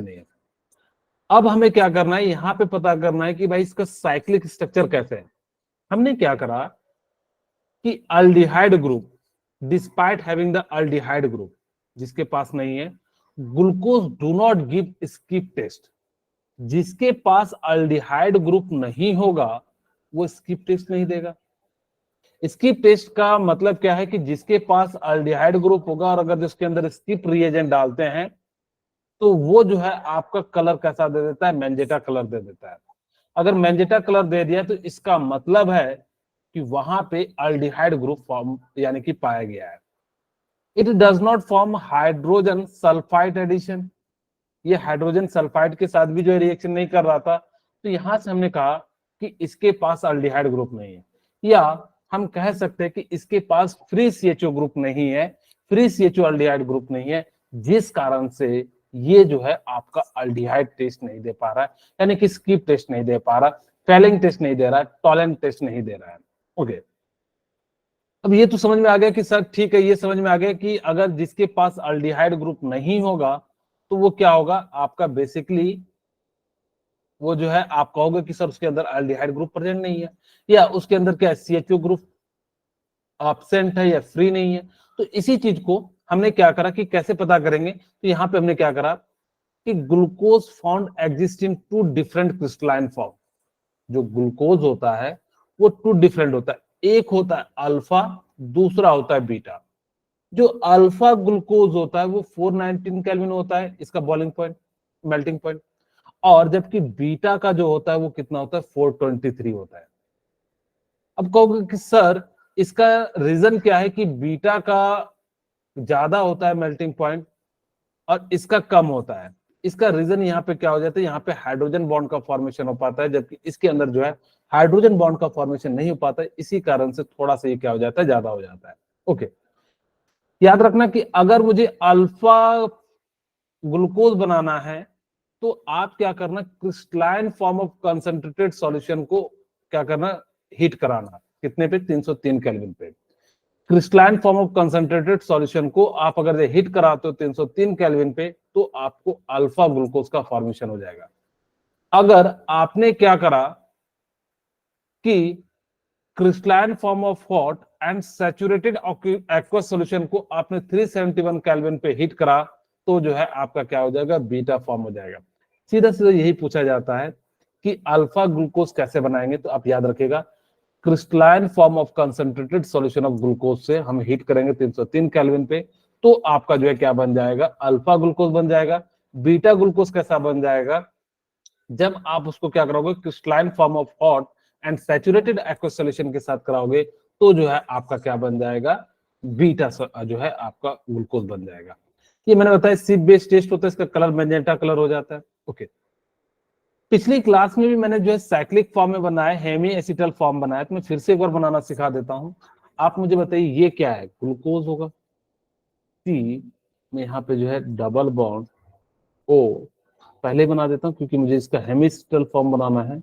नहीं है। अब हमें क्या करना है, यहाँ पे पता करना है कि भाई इसका साइक्लिक स्ट्रक्चर कैसे है। हमने क्या करा कि aldehyde group, despite having the aldehyde group, जिसके पास नहीं है, glucose do not give Schiff test. जिसके पास अल्डिहाइड ग्रुप नहीं होगा वो स्किप टेस्ट नहीं देगा। स्किप टेस्ट का मतलब क्या है कि जिसके पास अल्डिहाइड ग्रुप होगा और अगर जिसके अंदर स्किप रिएजेंट डालते हैं तो वो जो है आपका कलर कैसा दे देता है, मैंजेटा कलर दे देता है। अगर मैंजेटा कलर दे दिया तो इसका मतलब है कि वहां पे अल्डिहाइड ग्रुप फॉर्म यानी कि पाया गया है। It does not form hydrogen sulphide addition. ये हाइड्रोजन सल्फाइड के साथ भी जो रिएक्शन नहीं कर रहा था, तो यहां से हमने कहा कि इसके पास अल्डिहाइड ग्रुप नहीं है, या हम कह सकते हैं कि इसके पास फ्री सीएचओ ग्रुप नहीं है, फ्री सीएचओ अल्डिहाइड ग्रुप नहीं है, जिस कारण से ये जो है आपका अल्डिहाइड टेस्ट नहीं दे पा रहा है, यानी कि स्किप टेस्ट नहीं दे पा रहा, फेलिंग टेस्ट नहीं दे रहा है, टॉलेंट टेस्ट नहीं दे रहा है। ओके, अब ये तो समझ में आ गया कि सर ठीक है, ये समझ में आ गया कि अगर जिसके पास अल्डिहाइड ग्रुप नहीं होगा तो वो क्या होगा आपका, बेसिकली वो जो है आप कहोगे कि सर उसके अंदर अल्डिहाइड ग्रुप प्रेजेंट नहीं है, या उसके अंदर क्या सीएचओ ग्रुप एब्सेंट है या फ्री नहीं है। तो इसी चीज को हमने क्या करा कि कैसे पता करेंगे, तो यहाँ पे हमने क्या करा कि glucose found exist in two different crystalline form. जो ग्लूकोज होता है वो टू डिफरेंट होता है, एक होता है अल्फा, दूसरा होता है बीटा। जो अल्फा ग्लूकोज होता है वो 419 केल्विन होता है, इसका बॉइलिंग पॉइंट, मेल्टिंग पॉइंट, और जबकि बीटा का जो होता है वो कितना होता है, 423 होता है। अब कहोगे कि सर इसका रीजन क्या है कि बीटा का ज्यादा होता है मेल्टिंग पॉइंट और इसका कम होता है। इसका रीजन यहाँ पे क्या हो जाता है, यहाँ पे हाइड्रोजन बॉन्ड का फॉर्मेशन हो पाता है, जबकि इसके अंदर जो है हाइड्रोजन बॉन्ड का फॉर्मेशन नहीं हो पाता है, इसी कारण से थोड़ा सा ये क्या हो जाता है, ज्यादा हो जाता है। ओके, याद रखना कि अगर मुझे अल्फा ग्लूकोज बनाना है तो आप क्या करना, crystalline form of concentrated solution को क्या करना, हीट कराना, कितने पे, 303 केल्विन पे। Crystalline form of concentrated solution को आप अगर हीट कराते हो 303 केल्विन पे तो आपको अल्फा ग्लूकोज का फॉर्मेशन हो जाएगा। अगर आपने क्या करा कि crystalline form of hot and saturated aqueous solution को आपने 371 केल्विन पे हीट करा तो जो है आपका क्या हो जाएगा, बीटा फॉर्म हो जाएगा। सीधा सीधा यही पूछा जाता है कि अल्फा ग्लूकोज कैसे बनाएंगे, तो आप याद रखेगा crystalline form of concentrated solution of glucose से हम हीट करेंगे 303 केल्विन पे तो आपका जो है क्या बन जाएगा, अल्फा ग्लूकोज बन जाएगा। बीटा ग्लूकोज कैसा बन जाएगा, जब आप उसको क्या करोगे, crystalline form of hot and saturated aqueous solution के साथ कराओगे तो जो है आपका क्या बन जाएगा, बीटा जो है आपका ग्लूकोज बन जाएगा। ये मैंने बताया सीप बेस्ड टेस्ट होता है, इसका कलर मैजेंटा कलर हो जाता है। ओके, पिछली क्लास में भी मैंने जो है साइक्लिक फॉर्म में बनाया, हेमी एसिटल फॉर्म बनाया, तो मैं फिर से एक बार बनाना सिखा देता हूं। आप मुझे बताइए ये क्या है, ग्लूकोज होगा, सी में यहाँ पे जो है डबल बॉन्ड ओ पहले बना देता हूं क्योंकि मुझे इसका हेमी एसिटल फॉर्म बनाना है,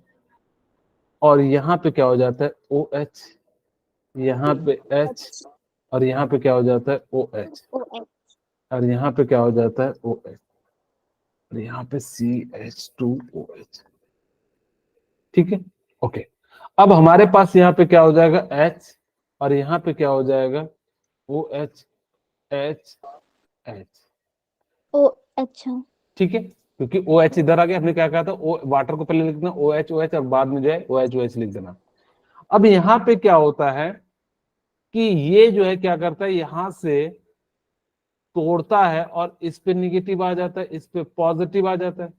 और यहाँ पे क्या हो जाता है ओ एच, यहाँ पे एच, और यहाँ पे क्या हो जाता है ओ एच, और यहाँ पे क्या हो जाता है ओ एच, और यहाँ पे CH2OH। ठीक है, ओके। अब हमारे पास यहाँ पे क्या हो जाएगा H, और यहाँ पे क्या हो जाएगा OH H H। ओ अच्छा, ठीक है, क्योंकि OH इधर आ गया, हमने क्या कहा था, ओ वाटर को पहले लिख देना OH OH और बाद में जो है OH OH लिख देना। अब यहाँ पे क्या होता है कि ये जो है क्या करता है, यहां से तोड़ता है और इस पे निगेटिव आ जाता है, इस पे पॉजिटिव आ जाता है।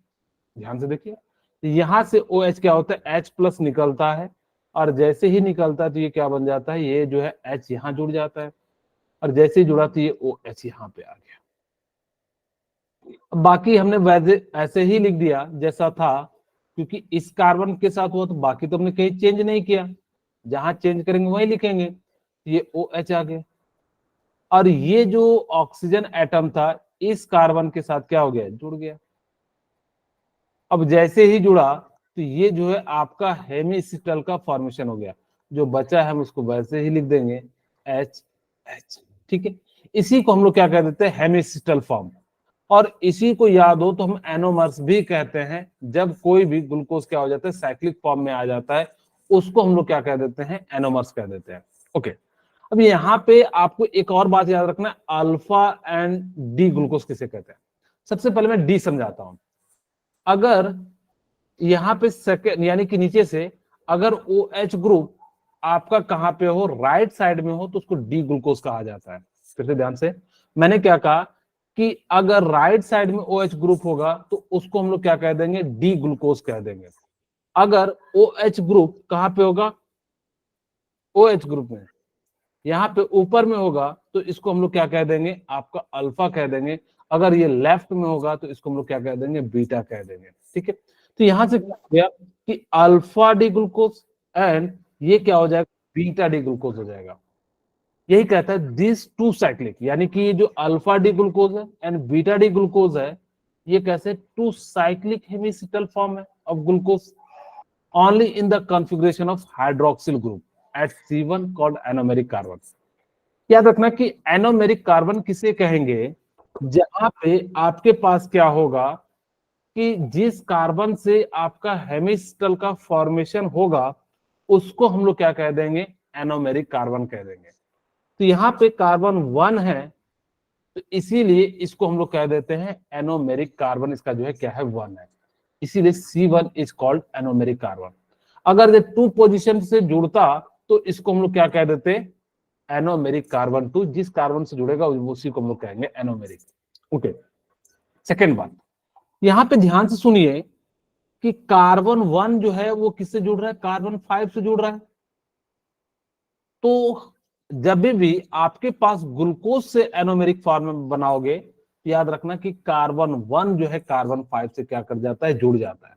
ध्यान से देखिए, यहां से OH क्या होता है, H प्लस निकलता है, और जैसे ही निकलता है तो ये क्या बन जाता है, ये जो है H यहाँ जुड़ जाता है, और जैसे ही जुड़ा तो ये OH यहाँ पे आ गया। बाकी हमने वैसे ऐसे ही लिख दिया जैसा था, क्योंकि इस कार्बन के साथ हुआ तो बाकी तो हमने कहीं चेंज नहीं किया, जहां चेंज करेंगे वही लिखेंगे। ये OH आ गया, और ये जो ऑक्सीजन एटम था इस कार्बन के साथ क्या हो गया, जुड़ गया। अब जैसे ही जुड़ा तो ये जो है आपका हेमिसिटल का फॉर्मेशन हो गया, जो बचा है हम उसको वैसे ही लिख देंगे एच एच। ठीक है, इसी को हम लोग क्या कह देते हैं, हेमिसिटल फॉर्म। और इसी को याद हो तो हम एनोमर्स भी कहते हैं। जब कोई भी ग्लूकोज क्या हो जाता है, साइक्लिक फॉर्म में आ जाता है, उसको हम लोग क्या कह देते हैं, एनोमर्स कह देते हैं। ओके, अब यहाँ पे आपको एक और बात याद रखना है, अल्फा एंड डी ग्लूकोज किसे कहते हैं। सबसे पहले मैं डी समझाता हूं। अगर यहाँ पे सेकेंड यानी कि नीचे से अगर ओ एच ग्रुप आपका कहां पे हो, राइट साइड में हो, तो उसको डी ग्लूकोज कहा जाता है। फिर से ध्यान से, मैंने क्या कहा कि अगर राइट साइड में ओ एच ग्रुप होगा तो उसको हम लोग क्या कह देंगे, डी ग्लूकोज कह देंगे। अगर ओ एच ग्रुप कहां पे होगा, ओ एच ग्रुप में यहाँ पे ऊपर में होगा तो इसको हम लोग क्या कह देंगे, आपका अल्फा कह देंगे। अगर ये लेफ्ट में होगा तो इसको हम लोग क्या कह देंगे, बीटा कह देंगे। ठीक है, तो यहां से क्या हो गया कि अल्फा डी ग्लूकोज एंड ये क्या हो जाएगा, बीटा डी ग्लूकोज हो जाएगा। यही कहता है दिस टू साइक्लिक, यानी कि ये जो अल्फा डी ग्लूकोज है एंड बीटा डी ग्लूकोज है, ये कैसे टू साइक्लिक हेमिसिटल फॉर्म है of glucose only in the configuration of hydroxyl group at C1 called anomeric carbon. याद रखना कि एनोमेरिक कार्बन किसे कहेंगे, जहां पे आपके पास क्या होगा कि जिस कार्बन से आपका हेमिस्टल का फॉर्मेशन होगा उसको हम लोग क्या कह देंगे, एनोमेरिक कार्बन कह देंगे। तो यहाँ पे कार्बन 1 है तो इसीलिए इसको हम लोग कह देते हैं एनोमेरिक कार्बन। इसका जो है क्या है, 1 है, इसीलिए C1 is called anomeric carbon. अगर ये 2 पोजीशन से जुड़ता तो इसको हम लोग क्या कह देते, एनोमेरिक कार्बन 2। जिस कार्बन से जुड़ेगा उसी को हम लोग कहेंगे एनोमेरिक। ओके, सेकेंड बात, यहां पे ध्यान से सुनिए कि कार्बन 1 जो है वो किससे जुड़ रहा है, कार्बन 5 से जुड़ रहा है। तो जब भी आपके पास ग्लूकोज से एनोमेरिक फॉर्म बनाओगे तो याद रखना कि कार्बन 1 जो है कार्बन 5 से क्या कर जाता है, जुड़ जाता है।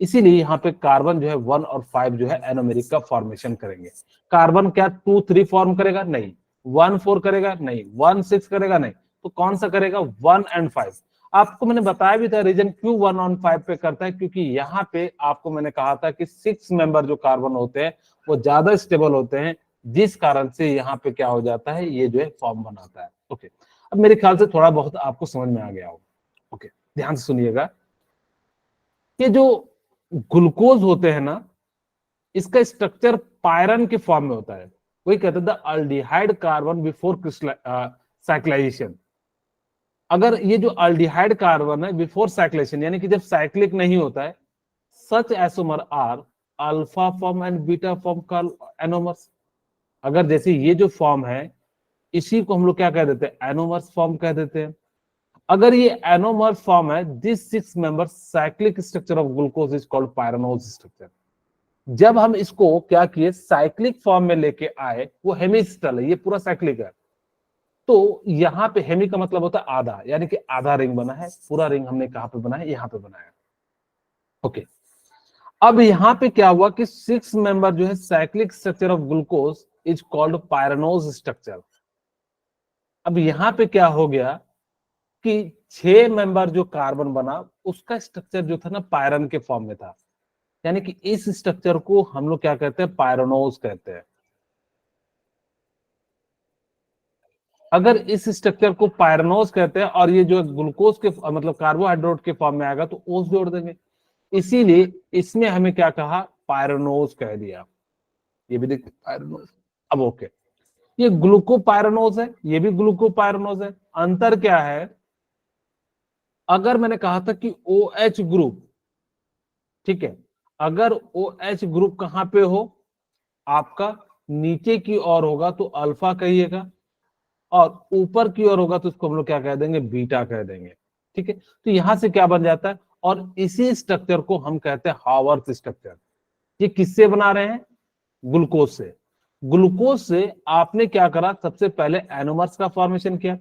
इसीलिए यहाँ पे कार्बन जो है 1 और 5 जो है एनोमेरिक का फॉर्मेशन करेंगे। कार्बन क्या 2 3 फॉर्म करेगा, नहीं। 1 4 करेगा, नहीं। 1 6 करेगा, नहीं। तो कौन सा करेगा, 1 एंड 5। आपको मैंने बताया भी था रीजन क्यों 1 और 5 पे करता है, क्योंकि यहाँ पे आपको मैंने कहा था कि 6 मेंबर जो कार्बन होते हैं वो ज्यादा स्टेबल होते हैं, जिस कारण से यहाँ पे क्या हो जाता है, ये जो है फॉर्म बनाता है। ओके, अब मेरे ख्याल से थोड़ा बहुत आपको समझ में आ गया होगा। ओके, ध्यान से सुनिएगा, ये जो ग्लूकोज होते हैं ना, इसका स्ट्रक्चर पायरन के फॉर्म में होता है। वही कहते हैं the aldehyde carbon before cyclization. अगर ये जो अल्डिहाइड कार्बन है बिफोर साइक्लेशन, यानी कि जब साइक्लिक नहीं होता है, such isomer are alpha form and beta form का एनोमर्स। अगर जैसे ये जो फॉर्म है इसी को हम लोग क्या कह देते हैं, एनोमर्स फॉर्म कह देते हैं। अगर ये एनोमर्स फॉर्म है, this 6 member cyclic structure of glucose is called pyranose structure. जब हम इसको क्या किए, साइक्लिक फॉर्म में लेके आए, वो हेमिस्टल है, ये पूरा साइक्लिक है। तो यहाँ पे हेमी का मतलब होता है आधा, यानी कि आधा रिंग बना है। पूरा रिंग हमने कहां पे बनाया, यहाँ पे बनाया। ओके, अब यहाँ पे क्या हुआ कि 6 मेंबर जो है cyclic structure of glucose is called pyranose structure. अब यहाँ पे क्या हो गया कि 6 मेंबर जो कार्बन बना उसका स्ट्रक्चर जो था ना पायरन के फॉर्म में था, यानी कि इस स्ट्रक्चर को हम लोग क्या कहते हैं, पायरानोज कहते हैं। अगर इस स्ट्रक्चर को पायरानोज कहते हैं और ये जो ग्लूकोज के मतलब कार्बोहाइड्रेट के फॉर्म में आएगा तो ओस जोड़ देंगे, इसीलिए इसमें हमें क्या कहा, पायरानोज कह दिया। ये भी देखिए पायरानोज। अब ओके, ये ग्लूकोपायरानोज है, ये भी ग्लूकोपायरानोज है। अंतर क्या है, अगर मैंने कहा था कि OH ग्रुप, ठीक है, अगर OH ग्रुप कहां पे हो, आपका नीचे की ओर होगा तो अल्फा कहिएगा, और ऊपर की ओर होगा तो उसको हम लोग क्या कह देंगे, बीटा कह देंगे। ठीक है, तो यहां से क्या बन जाता है, और इसी स्ट्रक्चर को हम कहते हैं हावर्थ स्ट्रक्चर। ये किससे बना रहे हैं, ग्लूकोज से। ग्लूकोज से आपने क्या करा, सबसे पहले एनोमर्स का फॉर्मेशन किया,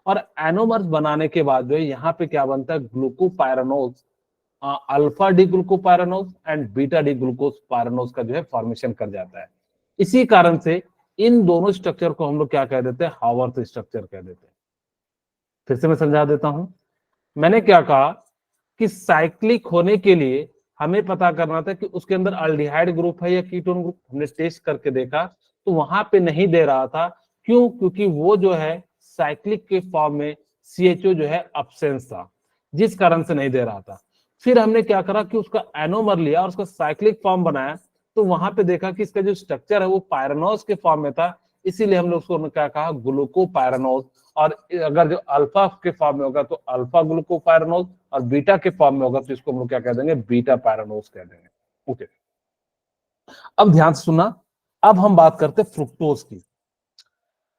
और एनोमर्स बनाने के बाद जो है यहाँ पे क्या बनता है, glucopyranose, alpha D glucopyranose and beta D glucopyranose का जो है फॉर्मेशन कर जाता है। इसी कारण से इन दोनों स्ट्रक्चर को हम लोग क्या कह देते हैं, हावर्थ स्ट्रक्चर कह देते हैं। फिर से मैं समझा देता हूं, मैंने क्या कहा कि साइक्लिक होने के लिए हमें पता करना था कि उसके अंदर अल्डिहाइड ग्रुप है या कीटोन ग्रुप। हमने टेस्ट करके देखा तो वहां पे नहीं दे रहा था। क्यों, क्योंकि वो जो है साइक्लिक के फॉर्म में CHO जो है अब्सेंस था, जिस कारण से नहीं दे रहा था। फिर हमने क्या करा कि उसका एनोमर लिया और उसका साइक्लिक फॉर्म बनाया, तो वहां पे देखा कि इसका जो स्ट्रक्चर है वो पायरानोज के फॉर्म में था, इसीलिए हम लोग उसको क्या कहा, ग्लूकोपायरानोज। और अगर जो अल्फा के फॉर्म में होगा तो अल्फा ग्लूकोपायरानोज, और बीटा के फॉर्म में होगा तो इसको हम लोग क्या कह देंगे, बीटा पैरानोज कह देंगे। ओके, अब ध्यान से सुनना, अब हम बात करते हैं फ्रुक्टोज की।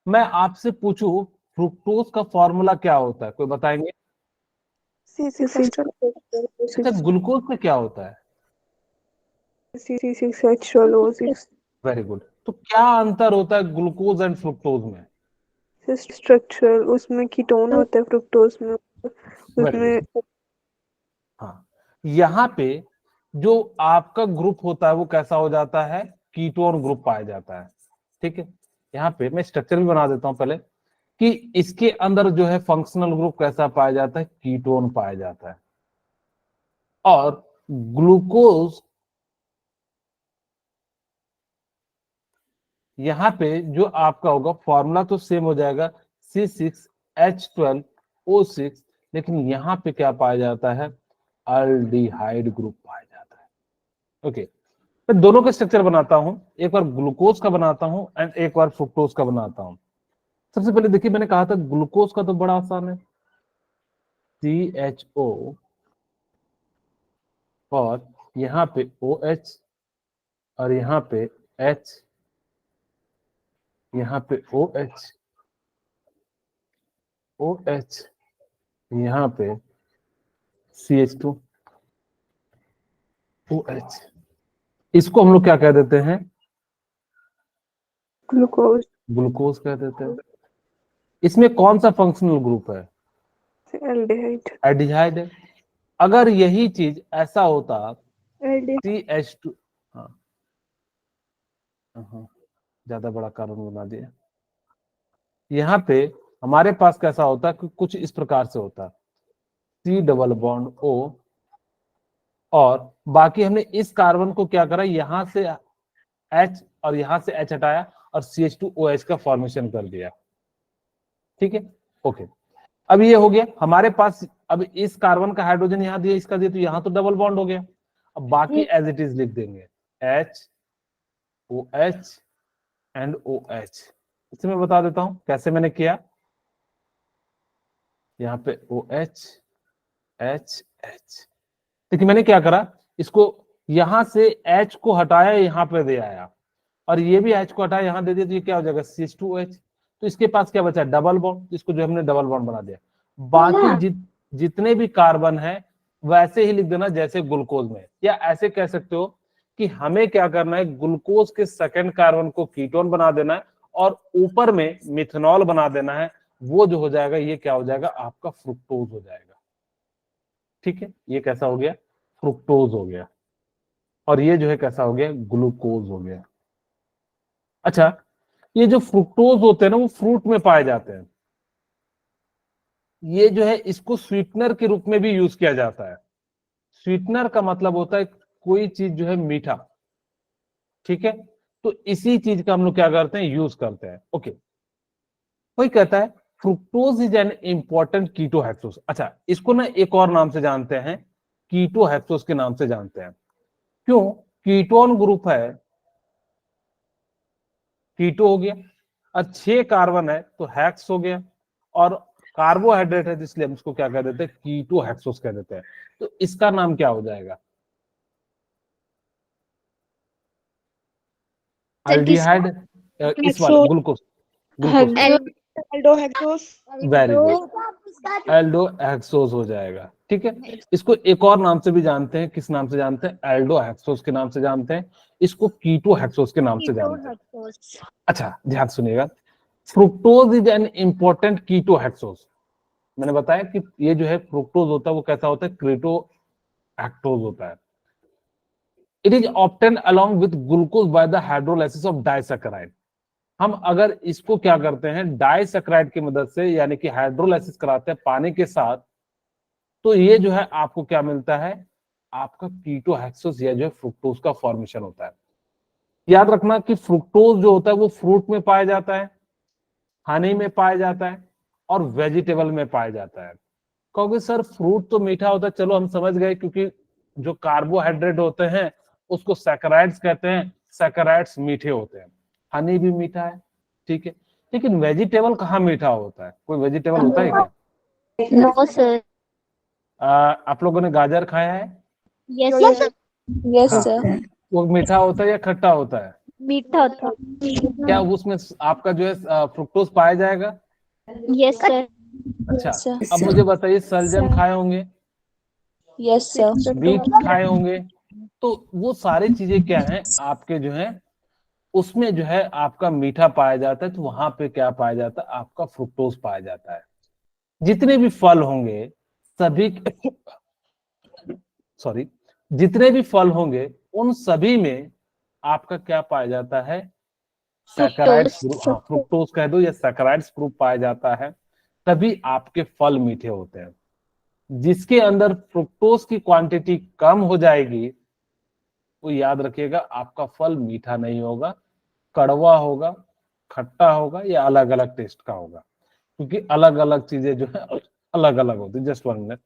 मैं आपसे पूछूं फ्रुक्टोज का फॉर्मूला क्या होता है, कोई बताएंगे? अच्छा, ग्लूकोज का क्या होता है? C6H12O6 very good. तो क्या अंतर होता है ग्लूकोज एंड फ्रुक्टोज में? स्ट्रक्चर, उसमें कीटोन होता है फ्रुक्टोज में, वेरी उसमें गुड। हाँ, यहाँ पे जो आपका ग्रुप होता है वो कैसा हो जाता है, कीटोन ग्रुप पाया जाता है। ठीक है, यहाँ पे मैं स्ट्रक्चर भी बना देता हूं पहले, कि इसके अंदर जो है फंक्शनल ग्रुप कैसा पाया जाता है, कीटोन पाया जाता है। और ग्लूकोज, यहाँ पे जो आपका होगा फॉर्मूला तो सेम हो जाएगा, C6H12O6, लेकिन यहाँ पे क्या पाया जाता है, अल्डिहाइड ग्रुप पाया जाता है। ओके, मैं दोनों का स्ट्रक्चर बनाता हूं, एक बार ग्लूकोज का बनाता हूं एंड एक बार फ्रुक्टोज का बनाता हूं। सबसे पहले देखिए, मैंने कहा था ग्लूकोज का तो बड़ा आसान है, CHO और यहाँ पे OH और यहाँ पे H, यहाँ पे OH, OH, यहाँ पे CH2, OH। इसको हम लोग क्या कह देते हैं, ग्लूकोज, ग्लूकोज कह देते हैं। इसमें कौन सा फंक्शनल ग्रुप है, एल्डिहाइड, एल्डिहाइड है। अगर यही चीज ऐसा होता CH2, हाँ हाँ, ज्यादा बड़ा कारण बना दिया। यहाँ पे हमारे पास कैसा होता है कि कुछ इस प्रकार से होता है, C डबल बॉन्ड O, और बाकी हमने इस कार्बन को क्या करा, यहां से H और यहां से H हटाया और CH2OH का फॉर्मेशन कर दिया। ठीक है, ओके। अब ये हो गया हमारे पास, अब इस कार्बन का हाइड्रोजन यहां दिया, इसका दिया, तो यहां तो डबल बॉन्ड हो गया। अब बाकी एज इट इज लिख देंगे, HOH एंड OH। इसे मैं बता देता हूं कैसे मैंने किया। यहाँ पे OH H H, देखिए मैंने क्या करा, इसको यहां से H को हटाया, यहां पे दे आया, और ये भी H को हटाया, यहां दे दिया, तो ये क्या हो जाएगा, CH2OH। तो इसके पास क्या बचा, डबल बॉन्ड, इसको जो हमने डबल बॉन्ड बना दिया। बाकी जितने भी कार्बन है वैसे ही लिख देना जैसे ग्लूकोज में, या ऐसे कह सकते हो कि हमें क्या करना है, ग्लूकोज के सेकंड कार्बन को कीटोन बना देना है और ऊपर में मिथेनॉल बना देना है। वो जो हो जाएगा, ये क्या हो जाएगा, आपका फ्रुक्टोज हो जाएगा। ठीक है, ये कैसा हो गया, फ्रुक्टोज हो गया, और ये जो है कैसा हो गया, ग्लूकोज हो गया। अच्छा, ये जो फ्रुक्टोज होते हैं ना, वो फ्रूट में पाए जाते हैं। ये जो है इसको स्वीटनर के रूप में भी यूज किया जाता है। स्वीटनर का मतलब होता है कोई चीज जो है मीठा। ठीक है, तो इसी चीज का हम लोग क्या करते हैं, यूज करते हैं। ओके, कोई कहता है फ्रुक्टोज इज एन इंपॉर्टेंट कीटोहेक्सोस। अच्छा, इसको ना एक और नाम से जानते हैं, कीटोहेक्सोस के नाम से जानते हैं। क्यों, कीटोन ग्रुप है, कीटो हो गया, और 6 कार्बन है तो हेक्स हो गया, और कार्बोहाइड्रेट है, इसलिए हम इसको क्या कह देते हैं, कीटो हेक्सोस कह देते हैं। तो इसका नाम क्या हो जाएगा, अल्डिहाइड, इस वाले glucose, glucose, aldohexose, very good, aldohexose हो जाएगा। ठीक है, इसको एक और नाम से भी जानते हैं, किस नाम से जानते हैं, एल्डो हेक्सोस के नाम से जानते हैं, इसको कीटो हेक्सोस के नाम से जानते हैं। अच्छा, ध्यान सुनिएगा, fructose is an important ketohexose. मैंने बताया कि ये जो है फ्रुक्टोज होता है वो कैसा होता है, क्रीटो हेक्टोज होता है। It is obtain along with glucose by the hydrolysis of disaccharide. हम अगर इसको क्या करते हैं, डाइसैकेराइड की मदद से, यानी कि हाइड्रोलाइसिस कराते हैं पानी के साथ, तो ये जो है आपको क्या मिलता है, आपका कीटो हेक्सोस, या जो है फ्रुक्टोज का फॉर्मेशन होता है। याद रखना कि फ्रुक्टोज जो होता है वो फ्रूट में पाया जाता है, हनी में पाया जाता है, और वेजिटेबल में पाया जाता है। कहोगे सर फ्रूट तो मीठा होता है, चलो हम समझ गए, क्योंकि जो कार्बोहाइड्रेट होते हैं उसको सैकराइड्स कहते हैं, सैकराइड्स मीठे होते हैं, हनी भी मीठा है, ठीक है। लेकिन वेजिटेबल कहाँ मीठा होता है? कोई वेजिटेबल होता है क्या? No sir. आप लोगों ने गाजर खाया है? Yes yes sir. यस हाँ, सर। वो मीठा होता है या खट्टा होता है? मीठा होता। क्या उसमें आपका जो है फ्रुक्टोज पाया जाएगा? Yes sir. अच्छा, सर। अब मुझे बताइए, सलजम खाए होंगे, यस सर। बीट खाए होंगे, तो वो सारी चीजें क्या हैं आपके जो है उसमें जो है आपका मीठा पाया जाता है, तो वहां पे क्या पाया जाता है? आपका फ्रुक्टोज पाया जाता है। जितने भी फल होंगे सभी सॉरी, जितने भी फल होंगे उन सभी में आपका क्या पाया जाता है? Saccharides fructose. ग्रुप, हाँ फ्रुक्टोज कह दो या सैकराइड्स ग्रुप पाया जाता है, तभी आपके फल मीठे होते हैं। जिसके अंदर फ्रुक्टोज की क्वांटिटी कम हो जाएगी, वो याद रखिएगा आपका फल मीठा नहीं होगा, कड़वा होगा, खट्टा होगा या अलग अलग टेस्ट का होगा, क्योंकि अलग अलग चीजें जो है अलग अलग होती। Just 1 minute.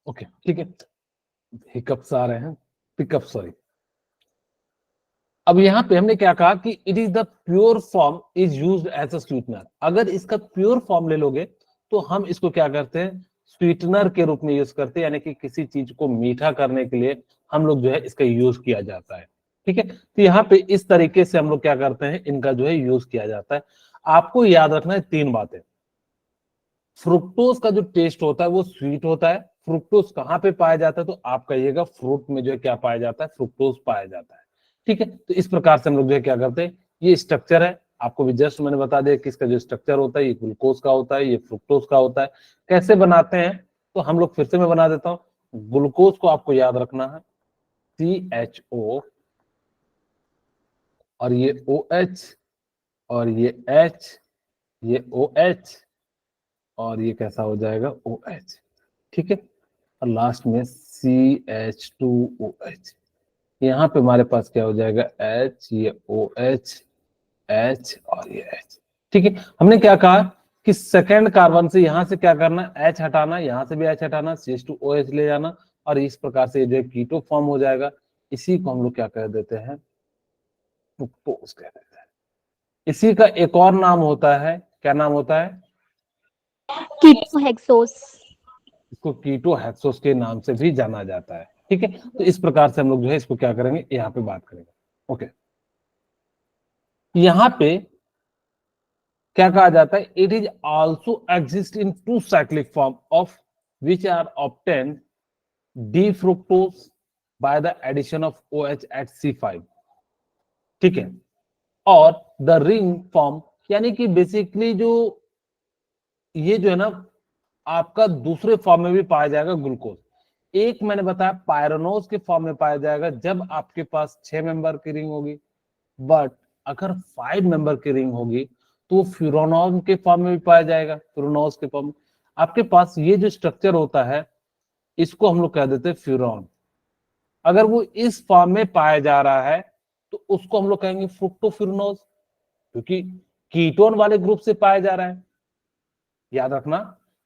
ओके, ठीक है, हिकअप्स आ रहे हैं, पिकअप सॉरी। अब यहाँ पे हमने क्या कहा कि it is the pure form is used as a sweetener. अगर इसका प्योर फॉर्म ले लोगे तो हम इसको क्या करते हैं? स्वीटनर के रूप में यूज करते हैं, यानी कि किसी चीज को मीठा करने के लिए हम लोग जो है इसका यूज किया जाता है, ठीक है। तो यहाँ पे इस तरीके से हम लोग क्या करते हैं, इनका जो है यूज किया जाता है। आपको याद रखना है 3 बातें। फ्रुक्टोज का जो टेस्ट होता है वो स्वीट होता है। फ्रुक्टोज कहाँ पे पाया जाता है? तो आप कहिएगा फ्रूट में जो है क्या पाया जाता है? फ्रुक्टोज पाया जाता है, ठीक है। तो इस प्रकार से हम लोग जो है क्या करते हैं, ये स्ट्रक्चर है, आपको भी जस्ट मैंने बता दिया कि इसका जो स्ट्रक्चर होता है ये ग्लूकोज का होता है, ये फ्रुक्टोज का होता है। कैसे बनाते हैं तो हम लोग फिर से मैं बना देता हूँ। ग्लूकोज को आपको याद रखना है CHO, और ये OH, और ये H, ये OH, और ये कैसा हो जाएगा? OH, ठीक है। और लास्ट में CH2OH। यहाँ पे हमारे पास क्या हो जाएगा? H, ये OH, H और ये H, ठीक है। हमने क्या कहा कि सेकेंड कार्बन से यहां से क्या करना? H हटाना, यहां से भी H हटाना, CH2OH ले जाना, और इस प्रकार से जो कीटो फॉर्म हो जाएगा। इसी को हम लोग क्या कह देते हैं? फ्रुक्टोज कह देते हैं। इसी का एक और नाम होता है, क्या नाम होता है? कीटोहेक्सोस। इसको कीटो हेक्सोस के नाम से भी जाना जाता है, ठीक है। तो इस प्रकार से हम लोग जो है इसको क्या करेंगे, यहाँ पे बात करेंगे। ओके, यहाँ पे क्या कहा जाता है? It is also exist in 2 cyclic form of which are obtain D fructose by the addition of OH at C5, ठीक है। और द रिंग फॉर्म, यानी कि बेसिकली जो ये जो है ना आपका दूसरे फॉर्म में भी पाया जाएगा ग्लूकोज। एक मैंने बताया पायरोनोज के फॉर्म में पाया जाएगा जब आपके पास 6 मेंबर की रिंग होगी, बट अगर 5 मेंबर की रिंग होगी तो फ्यूरोनोज के फॉर्म में भी पाया जाएगा, फ्यूरोनोज के फॉर्म में। आपके पास ये जो स्ट्रक्चर होता है इसको हम लोग कह देते हैं फ्यूरॉन। अगर वो इस फॉर्म में पाया जा रहा है तो उसको हम लोग कहेंगे फ्रुक्टोफ्यूरनोज, क्योंकि कीटोन वाले ग्रुप से पाया जा रहा है। याद रखना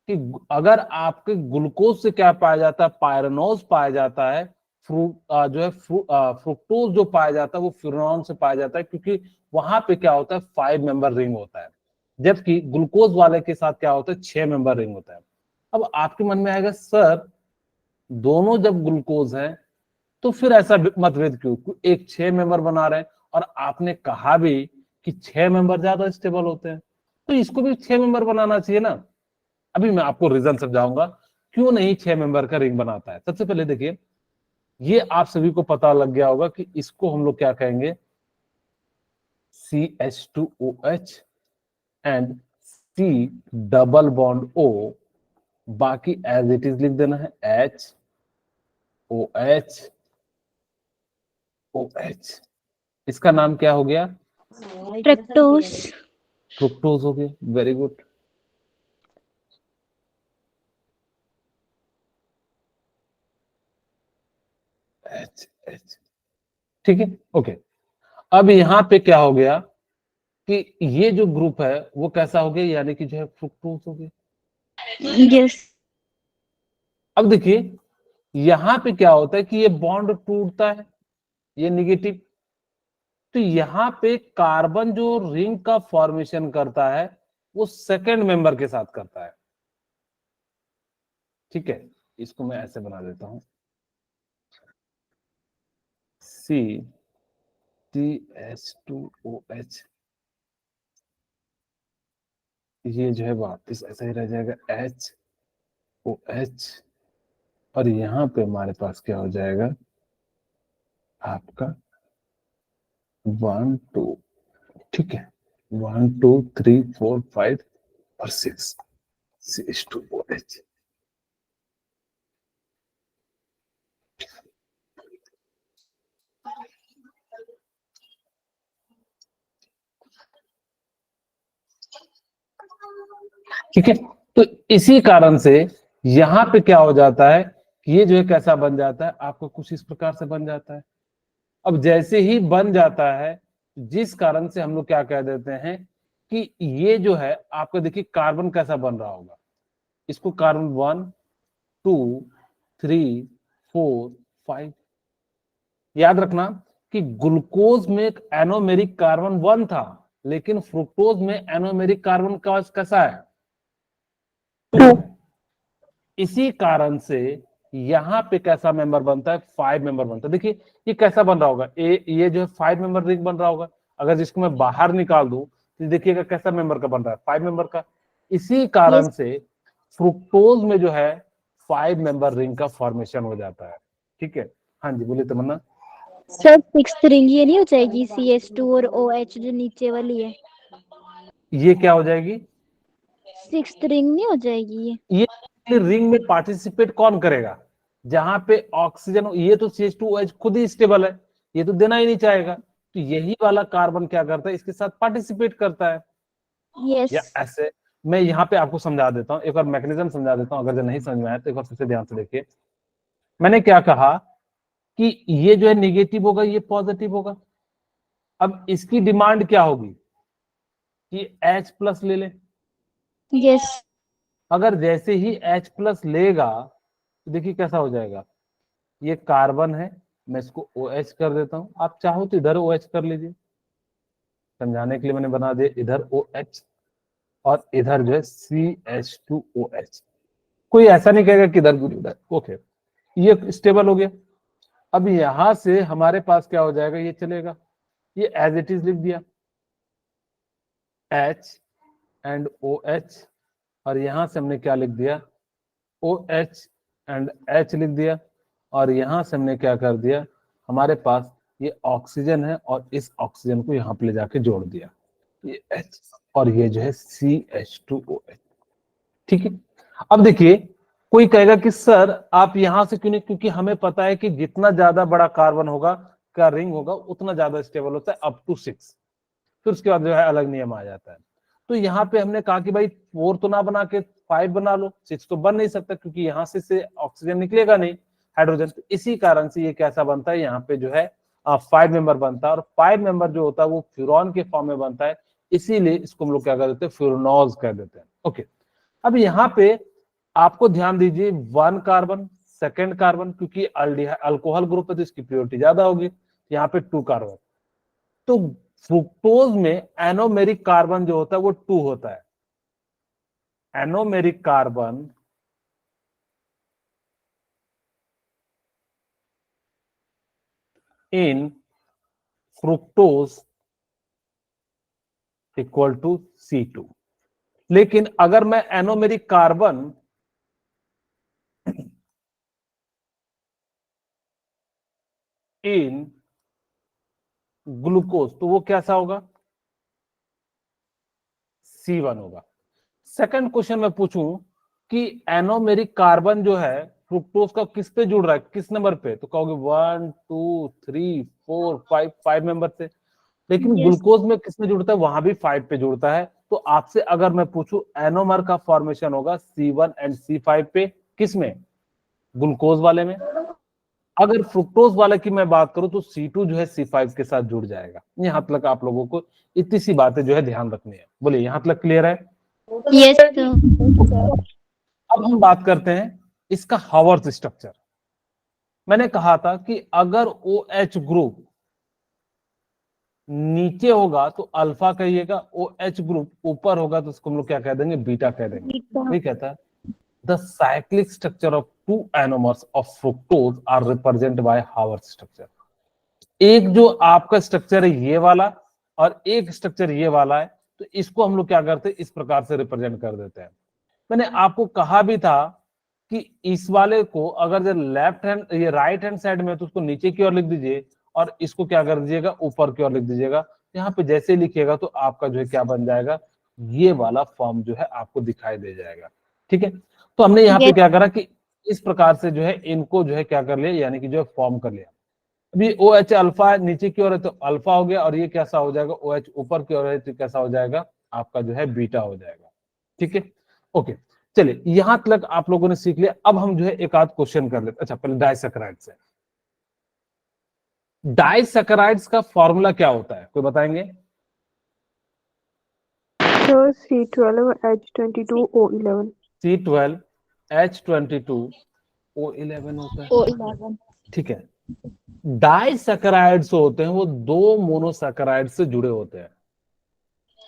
कि अगर आपके ग्लूकोज से क्या पाया जाता है? पायरनोज पाया जाता है। जो है फ्रुक्टोज जो पाया जाता है वो फ्यूरॉन से पाया जाता है, क्योंकि वहां पे क्या होता है? 5 मेंबर रिंग होता है, जबकि ग्लूकोज वाले के साथ क्या होता है? 6 मेंबर रिंग होता है। अब आपके मन में आएगा सर दोनों जब ग्लूकोज है तो फिर ऐसा मतभेद क्यों? एक 6 मेंबर बना रहे हैं और आपने कहा भी कि 6 मेंबर ज्यादा स्टेबल होते हैं, तो इसको भी 6 मेंबर बनाना चाहिए ना। अभी मैं आपको रीजन समझाऊंगा क्यों नहीं 6 मेंबर का रिंग बनाता है। सबसे पहले देखिए, ये आप सभी को पता लग गया होगा कि इसको हम लोग क्या कहेंगे? CH2OH and C double bond O, बाकी एज इट इज लिख देना है HOH OH। इसका नाम क्या हो गया? फ्रक्टोस। फ्रुक्टोज हो गया, वेरी गुड। एच एच, ठीक है, ओके। अब यहाँ पे क्या हो गया कि ये जो ग्रुप है वो कैसा हो गया, यानी कि जो है फ्रुक्टोज हो गया। Yes. अब देखिए यहां पे क्या होता है कि ये बॉन्ड टूटता है, ये निगेटिव, तो यहां पे कार्बन जो रिंग का फॉर्मेशन करता है वो सेकंड मेंबर के साथ करता है, ठीक है। इसको मैं ऐसे बना देता हूं, CH2OH, ये जो है वापिस ऐसा ही रह जाएगा HOH, और यहां पे हमारे पास क्या हो जाएगा आपका 1 2, ठीक है, 1 2 3 4 5 और 6, CH2OH। ठीक है, तो इसी कारण से यहां पे क्या हो जाता है कि ये जो है कैसा बन जाता है, आपको कुछ इस प्रकार से बन जाता है। अब जैसे ही बन जाता है, जिस कारण से हम लोग क्या कह देते हैं कि ये जो है आपका देखिए कार्बन कैसा बन रहा होगा, इसको कार्बन 1 2 3 4 5, याद रखना कि ग्लूकोज में एक एनोमेरिक कार्बन 1 था, लेकिन फ्रुक्टोज में एनोमेरिक कार्बन कैसा है 2। इसी कारण से यहां पे कैसा मेंबर बनता है, 5 मेंबर बनता है। देखिए ये कैसा बन रहा होगा, ये जो है 5 मेंबर रिंग बन रहा होगा। अगर जिसको मैं बाहर निकाल दूं तो देखिएगा कैसा मेंबर का बन रहा है, 5 मेंबर का। इसी कारण Yes. से फ्रुक्टोज में जो है 5 मेंबर रिंग का फॉर्मेशन हो जाता है, ठीक है। हाँ जी बोलिए तमन्ना। सर सिक्स्थ रिंग ये नहीं हो जाएगी CH2 और OH जो नीचे वाली है, ये क्या हो जाएगी, सिक्स्थ रिंग नहीं हो जाएगी ये? ये रिंग में पार्टिसिपेट कौन करेगा, जहां पे ऑक्सीजन, ये तो CH2OH खुद ही स्टेबल है, ये तो देना ही नहीं चाहेगा, तो यही वाला कार्बन क्या करता है, इसके साथ पार्टिसिपेट करता है। Yes. या ऐसे मैं यहाँ पे आपको समझा देता हूँ, एक बार मैकेनिज्म समझा देता हूँ, अगर जो नहीं समझ में आया तो एक बार फिर से ध्यान से देखिए। मैंने क्या कहा कि ये जो है निगेटिव होगा, ये पॉजिटिव होगा। अब इसकी डिमांड क्या होगी कि H+ ले ले। Yes. अगर जैसे ही H+ लेगा तो देखिए कैसा हो जाएगा, ये कार्बन है, मैं इसको OH कर देता हूं, आप चाहो तो इधर OH कर लीजिए, समझाने के लिए मैंने बना दिया इधर OH और इधर जो है CH2OH। कोई ऐसा नहीं कहेगा कि इधर उधर, ओके, ये स्टेबल हो गया। अब यहां से हमारे पास क्या हो जाएगा, ये चलेगा, ये एज इट इज लिख दिया H एंड OH, और यहां से हमने क्या लिख दिया OH एंड H लिख दिया, और यहां से हमने क्या कर दिया, हमारे पास ये ऑक्सीजन है और इस ऑक्सीजन को यहां पे ले जाके जोड़ दिया, ये H और ये जो है CH2OH, ठीक है। अब देखिए कोई कहेगा कि सर आप यहां से क्यों नहीं, क्योंकि हमें पता है कि जितना ज्यादा बड़ा कार्बन होगा का रिंग होगा उतना ज्यादा स्टेबल होता है, अप टू 6, फिर उसके बाद जो है अलग नियम आ जाता है। तो यहाँ पे हमने कहा कि भाई 4 तो ना बना के 5 बना लो, 6 तो बन नहीं सकता क्योंकि यहाँ से ऑक्सीजन निकलेगा नहीं, हाइड्रोजन, तो इसी कारण से ये कैसा बनता है, यहाँ पे जो है 5 मेंबर बनता है, और 5 मेंबर जो होता है वो फ्यूरॉन के फॉर्म में बनता है, इसीलिए इसको हम लोग क्या कर देते हैं, फ्यूरनोज कह देते हैं। ओके, अब यहाँ पे आपको ध्यान दीजिए 1 कार्बन, सेकेंड कार्बन, क्योंकि अल्कोहल ग्रुप है तो इसकी प्योरिटी ज्यादा होगी, यहाँ पे 2 कार्बन। तो फ्रुक्टोज में एनोमेरिक कार्बन जो होता है वो 2 होता है, anomeric carbon in fructose equal to C2। लेकिन अगर मैं एनोमेरिक कार्बन इन ग्लूकोज तो वो कैसा होगा, C1 होगा। सेकंड क्वेश्चन मैं पूछूं कि एनोमेरिक कार्बन जो है फ्रुक्टोज का किस पे जुड़ रहा है, किस नंबर पे, तो कहोगे 1 2 3 4 5 5 मेंबर से। लेकिन Yes. ग्लूकोज में किस में जुड़ता है, वहां भी 5 पे जुड़ता है, तो आपसे अगर मैं पूछूं एनोमर का फॉर्मेशन होगा C1 एंड C5 पे, किसमें? ग्लूकोज वाले में। अगर फ्रुक्टोज वाले की मैं बात करूं तो C2 जो है C5 के साथ जुड़ जाएगा। यहां तक आप लोगों को इतनी सी बातें जो है ध्यान रखनी है। बोलिए, यहां तक क्लियर है? Yes sir. अब हम बात करते हैं इसका हावर्थ स्ट्रक्चर। मैंने कहा था कि अगर OH ग्रुप नीचे होगा तो अल्फा कहिएगा, OH ग्रुप ऊपर होगा तो उसको हम लोग क्या कह देंगे? बीटा कह देंगे। वही कहता है the cyclic structure of two anomers of fructose are represent by Haworth structure. एक जो आपका स्ट्रक्चर है ये वाला और एक स्ट्रक्चर ये वाला है, तो इसको हम लोग क्या करते हैं? इस प्रकार से रिप्रेजेंट कर देते हैं। मैंने आपको कहा भी था कि इस वाले को अगर जो लेफ्ट हैंड ये राइट हैंड साइड में तो उसको नीचे की ओर लिख दीजिए और इसको क्या कर दीजिएगा? ऊपर की ओर लिख दीजिएगा। यहाँ पे जैसे लिखिएगा तो आपका जो है क्या बन जाएगा? ये वाला फॉर्म जो है आपको दिखाई दे जाएगा। ठीक है, तो हमने यहाँ पे क्या करा कि इस प्रकार से जो है इनको जो है क्या कर लिया, यानी कि जो है फॉर्म कर लिया। अभी OH अल्फा नीचे की ओर है तो अल्फा हो गया, और ये कैसा हो जाएगा? OH ऊपर की ओर है तो कैसा हो जाएगा? आपका जो है बीटा हो जाएगा। ठीक है, ओके। चलिए, यहां तक आप लोगों ने सीख लिया। अब हम जो है एक आध क्वेश्चन कर लेते। अच्छा, पहले डाइसैकेराइड से। डाइसैकेराइड्स का फॉर्मूला क्या होता है, कोई बताएंगे? Sir C12H22O11। C12H22O11 होता है। O11। ठीक है, डाइसैकेराइड्स होते हैं वो दो मोनोसैकेराइड से जुड़े होते हैं।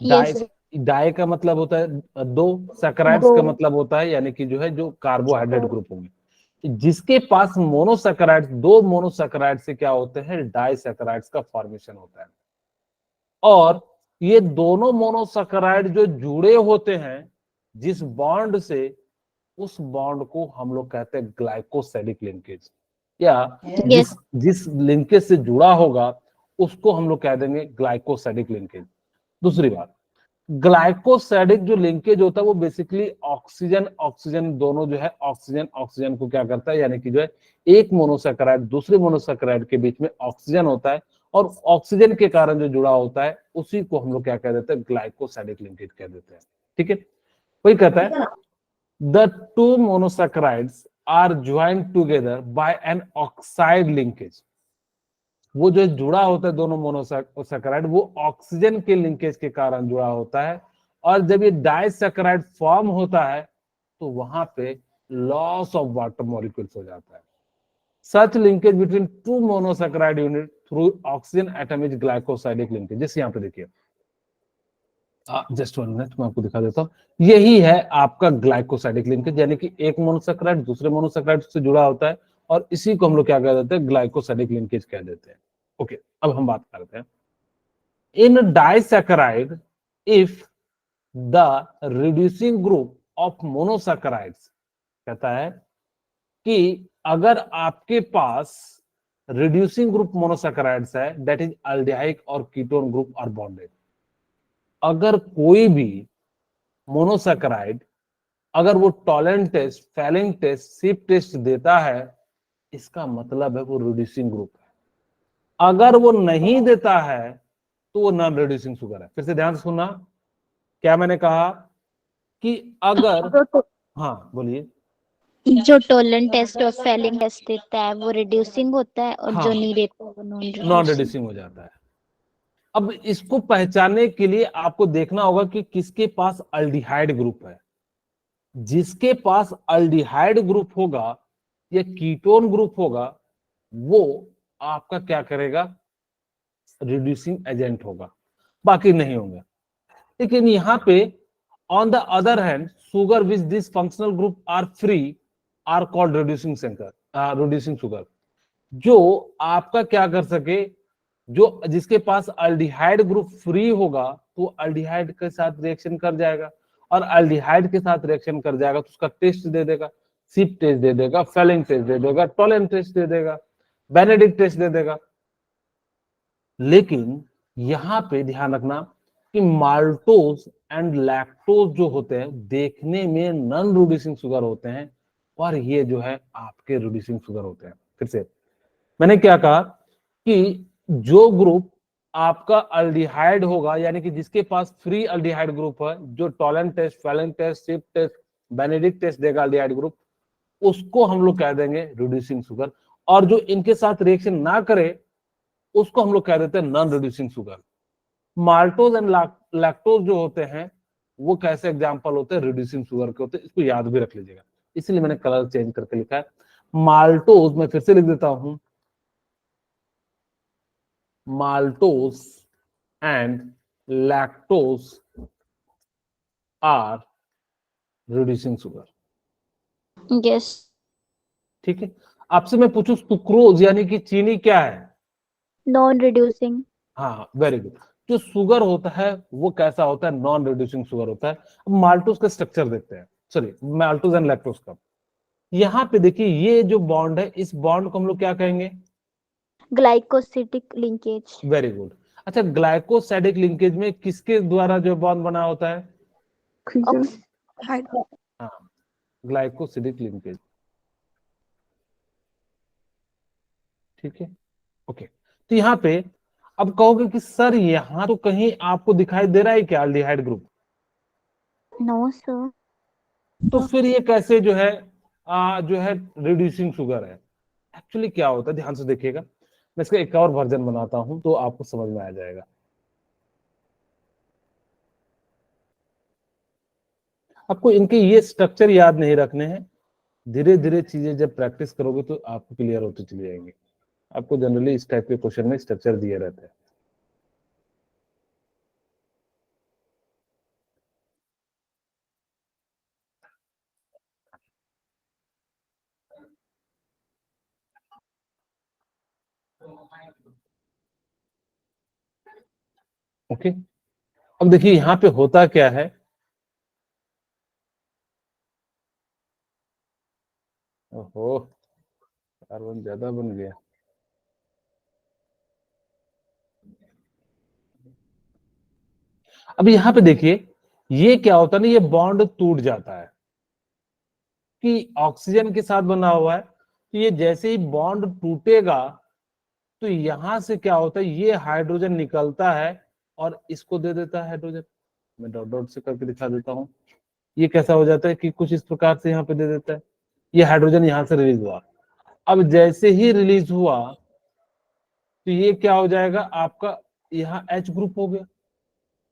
डाई यस डाई का मतलब होता है दो, सैकेराइड्स दो। का मतलब होता है यानी कि जो है जो कार्बोहाइड्रेट ग्रुप होंगे। जिसके पास मोनोसैकेराइड्स, दो मोनोसैकेराइड से क्या होते हैं? डाइसैकेराइड्स का फॉर्मेशन होता है। और ये दोनों मोनोसैकेराइड जो जुड़े होते हैं जिस बॉन्ड से, उस बॉन्ड को हम लोग कहते हैं ग्लाइकोसाइडिक लिंकेज, या जिस यस जिस लिंकेज से जुड़ा होगा उसको हम लोग कह देंगे ग्लाइकोसाइडिक लिंकेज। दूसरी बात, ग्लाइकोसाइडिक जो लिंकेज होता है वो बेसिकली ऑक्सीजन ऑक्सीजन दोनों जो है ऑक्सीजन ऑक्सीजन को क्या करता है, यानी कि जो है एक मोनोसैकेराइड दूसरे मोनोसैकेराइड के बीच में ऑक्सीजन होता है और ऑक्सीजन के कारण जो जुड़ा होता है उसी को हम लोग क्या कह देते हैं? ग्लाइकोसाइडिक लिंकेज कह देते हैं। ठीक है, वही कहता है the two monosaccharides are joined together by an oxide linkage. वो जो जुड़ा होता है दोनों मोनोसैकेराइड वो ऑक्सीजन के लिंकेज के कारण जुड़ा होता है। और जब ये डाइसैकेराइड फॉर्म होता है तो वहां पे लॉस ऑफ वाटर मॉलिक्यूल्स हो जाता है। Such linkage between two monosaccharide unit through oxygen atom is glycosidic linkage. जैसे यहाँ पे देखिए, जस्ट 1 मिनट मैं आपको दिखा देता हूँ। यही है आपका ग्लाइकोसाइडिक लिंकेज, यानी कि एक मोनोसैकेराइड दूसरे मोनोसैकेराइड से जुड़ा होता है और इसी को हम लोग क्या कह देते हैं? ग्लाइकोसाइडिक लिंकेज कह देते हैं। ओके, अब हम बात करते हैं in disaccharide if the reducing group of monosaccharides. कहता है कि अगर आपके पास रिड्यूसिंग ग्रुप मोनोसैकेराइड्स है दैट इज अल्डिहाइड और कीटोन ग्रुप आर बॉन्डेड। अगर कोई भी मोनोसैकेराइड अगर वो Tollens test, Fehling test, Schiff test देता है, इसका मतलब है वो रिड्यूसिंग ग्रुप है। अगर वो नहीं देता है तो वो नॉन रिड्यूसिंग शुगर है। फिर से ध्यान से सुनना, क्या मैंने कहा कि अगर, हाँ बोलिए। जो टोलेंट टेस्ट और फेलिंग टेस्ट देता है वो रिड्यूसिंग होता है और हाँ, जो नहीं देता वो नॉन नॉन रिड्यूसिंग। रिड्यूसिंग हो जाता है। अब इसको पहचानने के लिए आपको देखना होगा कि किसके पास अल्डिहाइड ग्रुप है। जिसके पास अल्डिहाइड ग्रुप होगा या कीटोन ग्रुप होगा वो आपका क्या करेगा? रिड्यूसिंग एजेंट होगा, बाकी नहीं होंगे। लेकिन यहाँ पे on the other hand sugar which this functional group are free are called reducing reducing sugar. जो आपका क्या कर सके, जो जिसके पास अल्डिहाइड ग्रुप फ्री होगा तो अल्डिहाइड के साथ रिएक्शन कर जाएगा, और अल्डिहाइड के साथ रिएक्शन कर जाएगा तो उसका टेस्ट दे देगा, सिप टेस्ट दे देगा, फेलिंग टेस्ट दे देगा, टॉलेंट टेस्ट दे देगा, बेनेडिक्ट टेस्ट दे देगा। लेकिन यहां पे ध्यान रखना कि माल्टोज एंड लैक्टोज जो होते हैं देखने में नॉन रिड्यूसिंग शुगर होते हैं और ये जो है आपके रिड्यूसिंग शुगर होते हैं। फिर से मैंने क्या कहा कि जो ग्रुप आपका अल्डिहाइड होगा, यानी कि जिसके पास फ्री अल्डिहाइड ग्रुप है, जो टॉलन टेस्ट, फैलन टेस्ट, शिफ्ट टेस्ट, बेनेडिक्ट टेस्ट देगा अल्डिहाइड ग्रुप, उसको हम लोग कह देंगे रिड्यूसिंग शुगर। और जो इनके साथ रिएक्शन ना करे उसको हम लोग कह देते हैं non reducing sugar. Maltose and lactose जो होते हैं वो कैसे एग्जांपल होते हैं, रिड्यूसिंग शुगर के होते हैं। इसको याद भी रख लीजिएगा, इसलिए मैंने कलर चेंज करके लिखा है। माल्टोज मैं फिर से लिख देता हूं, maltose and lactose are reducing sugar. Yes. ठीक है, आपसे मैं पूछूं सुक्रोज यानी कि चीनी क्या है? Non reducing. हाँ, वेरी गुड। जो शुगर होता है वो कैसा होता है? नॉन रिड्यूसिंग शुगर होता है। अब माल्टोज का स्ट्रक्चर देखते हैं, सॉरी माल्टोज एंड लैक्टोज का। यहाँ पे देखिए ये जो बॉन्ड है, इस बॉन्ड को हम लोग क्या कहेंगे? Glycosidic linkage. Very good. अच्छा, ग्लाइकोसाइडिक लिंकेज में किसके द्वारा जो बॉन्ड बना होता है? ऑक्सीजन। हाँ, ग्लाइकोसिडिक लिंकेज। ठीक है, ओके। तो यहाँ पे अब कहोगे कि सर यहाँ तो कहीं आपको दिखाई दे रहा है क्या अल्डिहाइड ग्रुप? No sir. तो फिर ये कैसे जो है रिड्यूसिंग शुगर है? एक्चुअली क्या होता है, ध्यान से देखिएगा, मैं इसका एक और वर्जन बनाता हूं तो आपको समझ में आ जाएगा। आपको इनके ये स्ट्रक्चर याद नहीं रखने हैं, धीरे धीरे चीजें जब प्रैक्टिस करोगे तो आपको क्लियर होती चली जाएंगी। आपको जनरली इस टाइप के क्वेश्चन में स्ट्रक्चर दिए रहते हैं। ओके, अब देखिए यहाँ पे होता क्या है। ओहो, कार्बन ज्यादा बन गया। अब यहाँ पे देखिए ये क्या होता है ना, ये बॉन्ड टूट जाता है कि ऑक्सीजन के साथ बना हुआ है, तो ये जैसे ही बॉन्ड टूटेगा तो यहां से क्या होता है, ये हाइड्रोजन निकलता है और इसको दे देता है हाइड्रोजन। मैं डॉट डॉट से करके दिखा देता हूँ। ये कैसा हो जाता है कि कुछ इस प्रकार से यहाँ पे दे देता है, ये हाइड्रोजन यहां से रिलीज हुआ। अब जैसे ही रिलीज हुआ तो ये क्या हो जाएगा आपका, यहाँ H ग्रुप हो गया।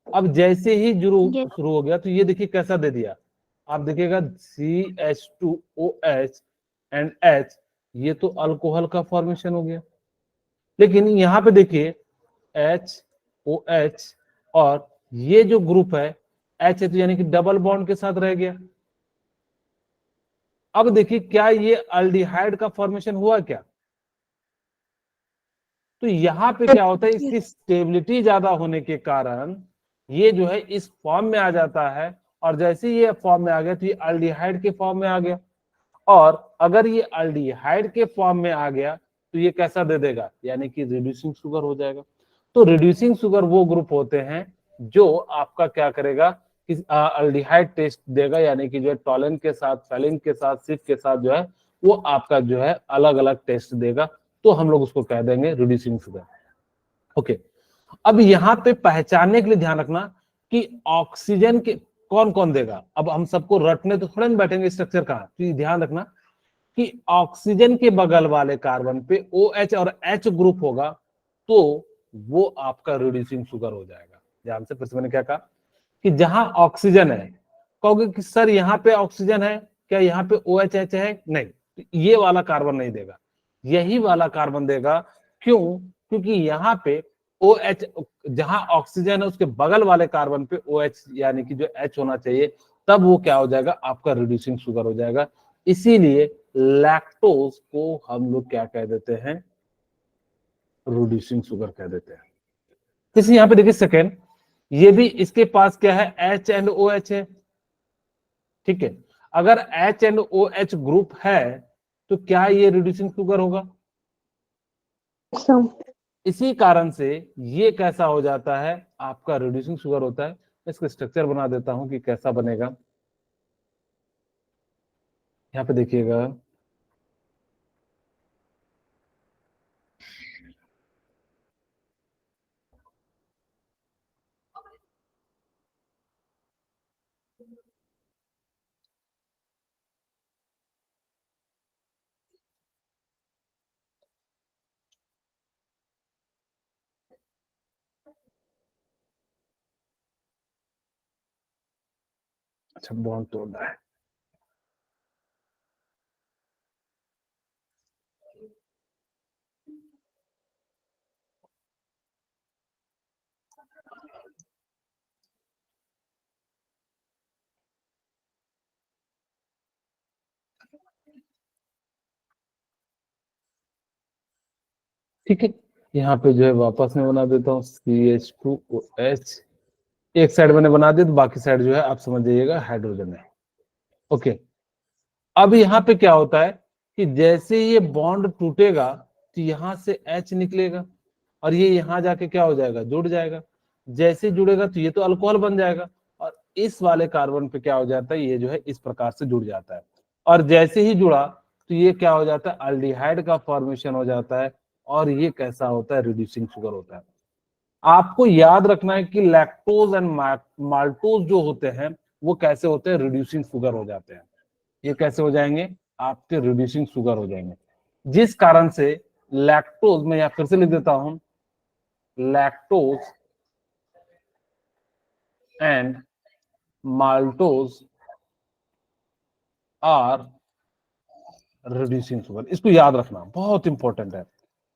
अब जैसे ही यस। शुरू हो गया तो ये देखिए कैसा दे दिया, आप देखिएगा CH2OH एंड H, ये तो अल्कोहल का फॉर्मेशन हो गया। लेकिन यहाँ पे देखिए HOH और ये जो ग्रुप है H है, तो यानी कि डबल बॉन्ड के साथ रह गया। अब देखिए क्या ये अल्डिहाइड का फॉर्मेशन हुआ क्या? तो यहाँ पे क्या होता है, इसकी स्टेबिलिटी ज्यादा होने के कारण ये जो है इस फॉर्म में आ जाता है, और जैसे ही ये फॉर्म में आ गया तो ये अल्डिहाइड के फॉर्म में आ गया। और अगर ये अल्डिहाइड के फॉर्म में आ गया तो ये कैसा दे देगा, यानी कि रिड्यूसिंग शुगर हो जाएगा। तो रिड्यूसिंग शुगर वो ग्रुप होते हैं जो आपका क्या करेगा कि अल्डिहाइड टेस्ट देगा, यानी कि जो है टॉलन के साथ, फैलिन के साथ, सिफ के साथ जो है वो आपका जो है अलग अलग टेस्ट देगा, तो हम लोग उसको कह देंगे रिड्यूसिंग शुगर। ओके, अब यहाँ पे पहचानने के लिए ध्यान रखना कि ऑक्सीजन के कौन कौन देगा। अब हम सबको रटने तो थोड़ा नहीं बैठेंगे स्ट्रक्चर का, तो ध्यान रखना कि ऑक्सीजन के बगल वाले कार्बन पे OH और H ग्रुप होगा तो वो आपका रिड्यूसिंग शुगर हो जाएगा। ध्यान से, फिर से मैंने क्या कहा कि जहां ऑक्सीजन है, कहोगे कि सर यहाँ पे ऑक्सीजन है क्या, यहाँ पे OH है? नहीं, ये वाला कार्बन नहीं देगा, यही वाला कार्बन देगा। क्यों? क्योंकि यहाँ पे OH, जहां ऑक्सीजन है उसके बगल वाले कार्बन पे OH यानी कि जो H होना चाहिए, तब वो क्या हो जाएगा आपका रिड्यूसिंग शुगर हो जाएगा। इसीलिए लैक्टोज को हम लोग क्या कह देते हैं, रिड्यूसिंग शुगर कह देते हैं। किसी यहाँ पे देखिए सेकेंड, ये भी इसके पास क्या है, H एंड OH है। ठीक है, अगर H एंड OH ग्रुप है तो क्या ये रिड्यूसिंग शुगर होगा? इसी कारण से ये कैसा हो जाता है आपका रिड्यूसिंग शुगर होता है। इसका स्ट्रक्चर बना देता हूं कि कैसा बनेगा। यहाँ पे देखिएगा, अच्छा, बॉन्ड तोड़ना है। ठीक है, यहाँ पे जो है वापस में बना देता हूँ CH2OH। एक साइड मैंने बना दी, तो बाकी साइड जो है आप समझ जाइएगा हाइड्रोजन है। ओके, अब यहाँ पे क्या होता है कि जैसे ये बॉन्ड टूटेगा तो यहाँ से H निकलेगा और ये यहाँ जाके क्या हो जाएगा, जुड़ जाएगा। जैसे जुड़ेगा तो ये तो अल्कोहल बन जाएगा और इस वाले कार्बन पे क्या हो जाता है, ये जो है इस प्रकार से जुड़ जाता है। और जैसे ही जुड़ा तो ये क्या हो जाता है, अल्डिहाइड का फॉर्मेशन हो जाता है और ये कैसा होता है, रिड्यूसिंग शुगर होता है। आपको याद रखना है कि लैक्टोज एंड माल्टोज जो होते हैं वो कैसे होते हैं, रिड्यूसिंग शुगर हो जाते हैं। ये कैसे हो जाएंगे, आपके रिड्यूसिंग शुगर हो जाएंगे, जिस कारण से लैक्टोज, मैं यहां फिर से लिख देता हूं, lactose and maltose are reducing sugar. इसको याद रखना, बहुत इंपॉर्टेंट है।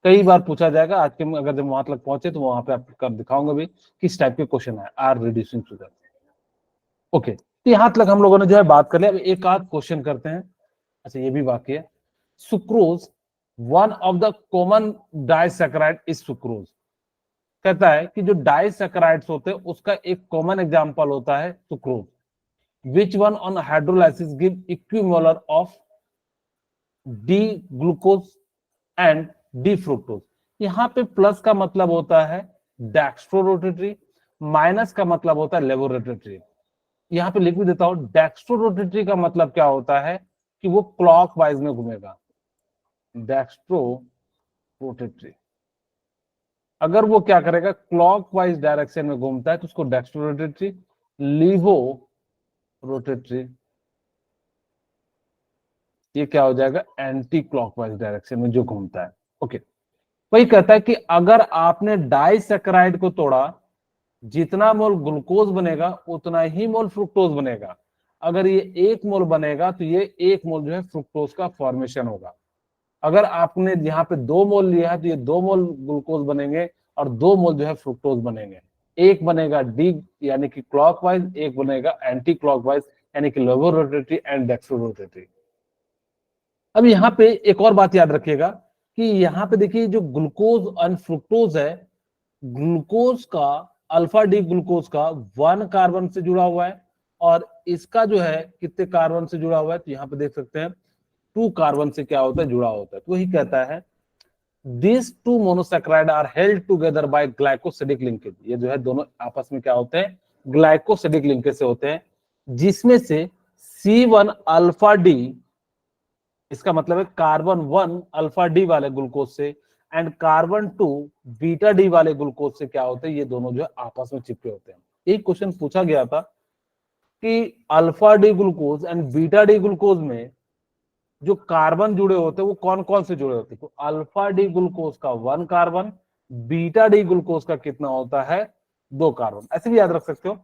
कई बार पूछा जाएगा, आज के अगर जब वहां तक पहुंचे तो वहां पे आपको कर दिखाऊंगा भी किस टाइप के क्वेश्चन है, आर रिड्यूसिंग शुगर। ओके, तो यहां तक हम लोगों ने जो है बात कर लिया। अब एक आध क्वेश्चन करते हैं। अच्छा, ये भी बाकी है। Sucrose, one of the common disaccharide is sucrose. कहता है कि जो डाइसैकेराइड्स होते हैं उसका एक कॉमन एग्जांपल होता है sucrose. Which one on hydrolysis give equimolar of D glucose and D fructose. यहाँ पे प्लस का मतलब होता है डेक्स्ट्रोरोटेटरी, माइनस का मतलब होता है लेवोरोटेटरी। यहाँ पे लिख भी देता हूं, डेक्स्ट्रोरोटेटरी का मतलब क्या होता है कि वो क्लॉकवाइज में घूमेगा, डेक्स्ट्रो रोटेटरी। अगर वो क्या करेगा, क्लॉकवाइज डायरेक्शन में घूमता है तो उसको डेक्स्ट्रो रोटेटरी। लीवो रोटेटरी, ये क्या हो जाएगा, एंटी क्लॉकवाइज डायरेक्शन में जो घूमता है। ओके, वही कहता है कि अगर आपने डाइसैकेराइड को तोड़ा, जितना मोल ग्लूकोज बनेगा उतना ही मोल फ्रुक्टोज बनेगा। अगर ये 1 मोल बनेगा तो ये 1 मोल जो है फ्रुक्टोज का फॉर्मेशन होगा। अगर आपने यहाँ पे 2 मोल लिया है तो ये 2 मोल ग्लूकोज बनेंगे और 2 मोल जो है फ्रुक्टोज बनेंगे। एक बनेगा डी यानी कि क्लॉकवाइज, एक बनेगा एंटी क्लॉकवाइज यानी कि लेवोरोटेटरी एंड डेक्स्ट्रोरोटेटरी। अब यहाँ पे एक और बात याद रखिएगा कि यहाँ पे देखिए जो ग्लूकोज और फ्रुक्टोज है, ग्लूकोज का, अल्फा डी ग्लूकोज का 1 कार्बन से जुड़ा हुआ है और इसका जो है कितने कार्बन से जुड़ा हुआ है, तो यहाँ पे देख सकते हैं 2 कार्बन से क्या होता है, जुड़ा होता है। तो वही कहता है this 2 monosaccharide are held together by glycosidic linkage. ये जो है दोनों आपस में क्या होते हैं, ग्लाइकोसिडिक लिंकेज से होते हैं, जिसमें से C1 अल्फा डी, इसका मतलब है कार्बन 1 अल्फा डी वाले ग्लूकोज से एंड कार्बन 2 बीटा डी वाले ग्लूकोज से क्या होते हैं, ये दोनों जो है आपस में चिपके होते हैं। एक क्वेश्चन पूछा गया था कि alpha D glucose and beta D glucose में जो कार्बन जुड़े होते हैं वो कौन कौन से जुड़े होते हैं, तो अल्फा डी ग्लूकोज का 1 कार्बन, बीटा डी ग्लूकोज का कितना होता है, 2 कार्बन। ऐसे भी याद रख सकते हो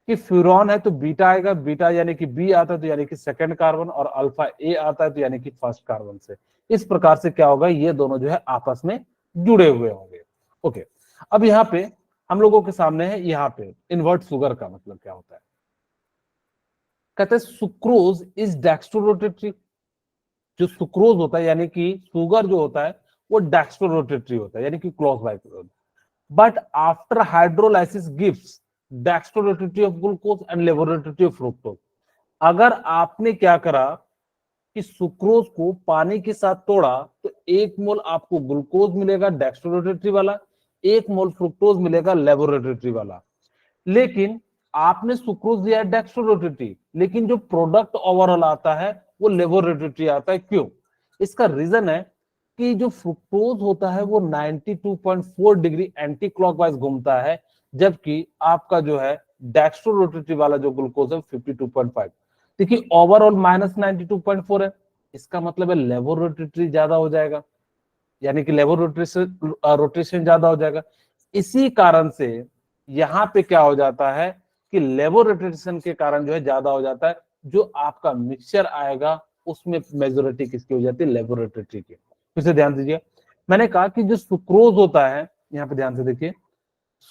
कि फ्यूरॉन है तो बीटा आएगा, बीटा यानी कि बी आता है तो यानी कि सेकंड कार्बन, और अल्फा ए आता है तो यानी कि फर्स्ट कार्बन से। इस प्रकार से क्या होगा, ये दोनों जो है आपस में जुड़े हुए होंगे। ओके, अब यहाँ पे हम लोगों के सामने है, यहाँ पे इन्वर्ट शुगर का मतलब क्या होता है। कहते हैं सुक्रोज इज डेक्स्ट्रोरोटेटरी। जो सुक्रोज होता है यानी कि शुगर जो होता है वो डेक्स्ट्रोरोटेटरी होता है यानी कि clockwise. But after hydrolysis gives dextrorotatory of glucose and levorotatory of fructose. अगर आपने क्या करा कि सुक्रोज को पानी के साथ तोड़ा तो 1 मोल आपको ग्लूकोज मिलेगा डेक्स्ट्रोरोटेटरी वाला, 1 मोल फ्रुक्टोज मिलेगा लेवोरोटेटरी वाला। लेकिन आपने सुक्रोज दिया है डेक्स्ट्रोरोटेटरी, लेकिन जो प्रोडक्ट ओवरऑल आता है वो लेवोरोटेटरी आता है। क्यों? इसका रीजन है कि जो फ्रुक्टोज होता है वो 92.4 डिग्री एंटी क्लॉकवाइज घूमता है, जबकि आपका जो है डेक्स्ट्रोरोटेटरी वाला जो ग्लूकोज है 52.5। देखिए ओवरऑल -92.4 है, इसका मतलब है लेवोरोटेटरी ज्यादा हो जाएगा, यानी कि लेवोरोटेशन रोटेशन ज्यादा हो जाएगा। इसी कारण से यहाँ पे क्या हो जाता है कि लेबोरेटरी के कारण जो है ज्यादा हो जाता है, जो आपका मिक्सचर आएगा उसमें मेजोरिटी किसकी हो जाती है, लेबोरेटरी की। फिर से ध्यान दीजिए, मैंने कहा कि जो सुक्रोज होता है, यहाँ पे ध्यान से देखिए,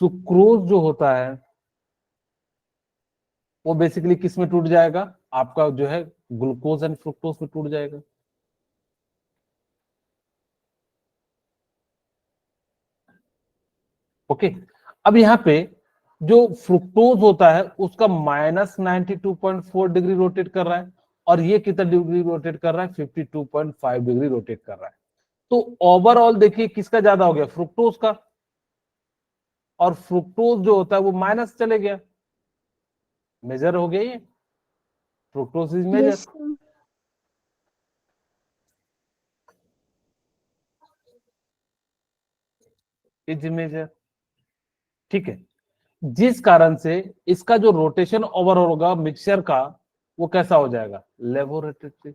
सुक्रोज जो होता है वो बेसिकली किस में टूट जाएगा, आपका जो है ग्लूकोज एंड फ्रुक्टोज में टूट जाएगा। ओके, अब यहाँ पे जो फ्रुक्टोज होता है उसका -92.4 डिग्री रोटेट कर रहा है, और ये कितना डिग्री रोटेट कर रहा है, 52.5 डिग्री रोटेट कर रहा है। तो ओवरऑल देखिए किसका ज्यादा हो गया, फ्रुक्टोज का, और फ्रुक्टोज जो होता है वो माइनस चले गया, मेजर हो गया ये, fructose is major. Yes sir. Is major, ठीक है। जिस कारण से इसका जो रोटेशन ओवर होगा मिक्सचर का, वो कैसा हो जाएगा, लेबोरेटरी।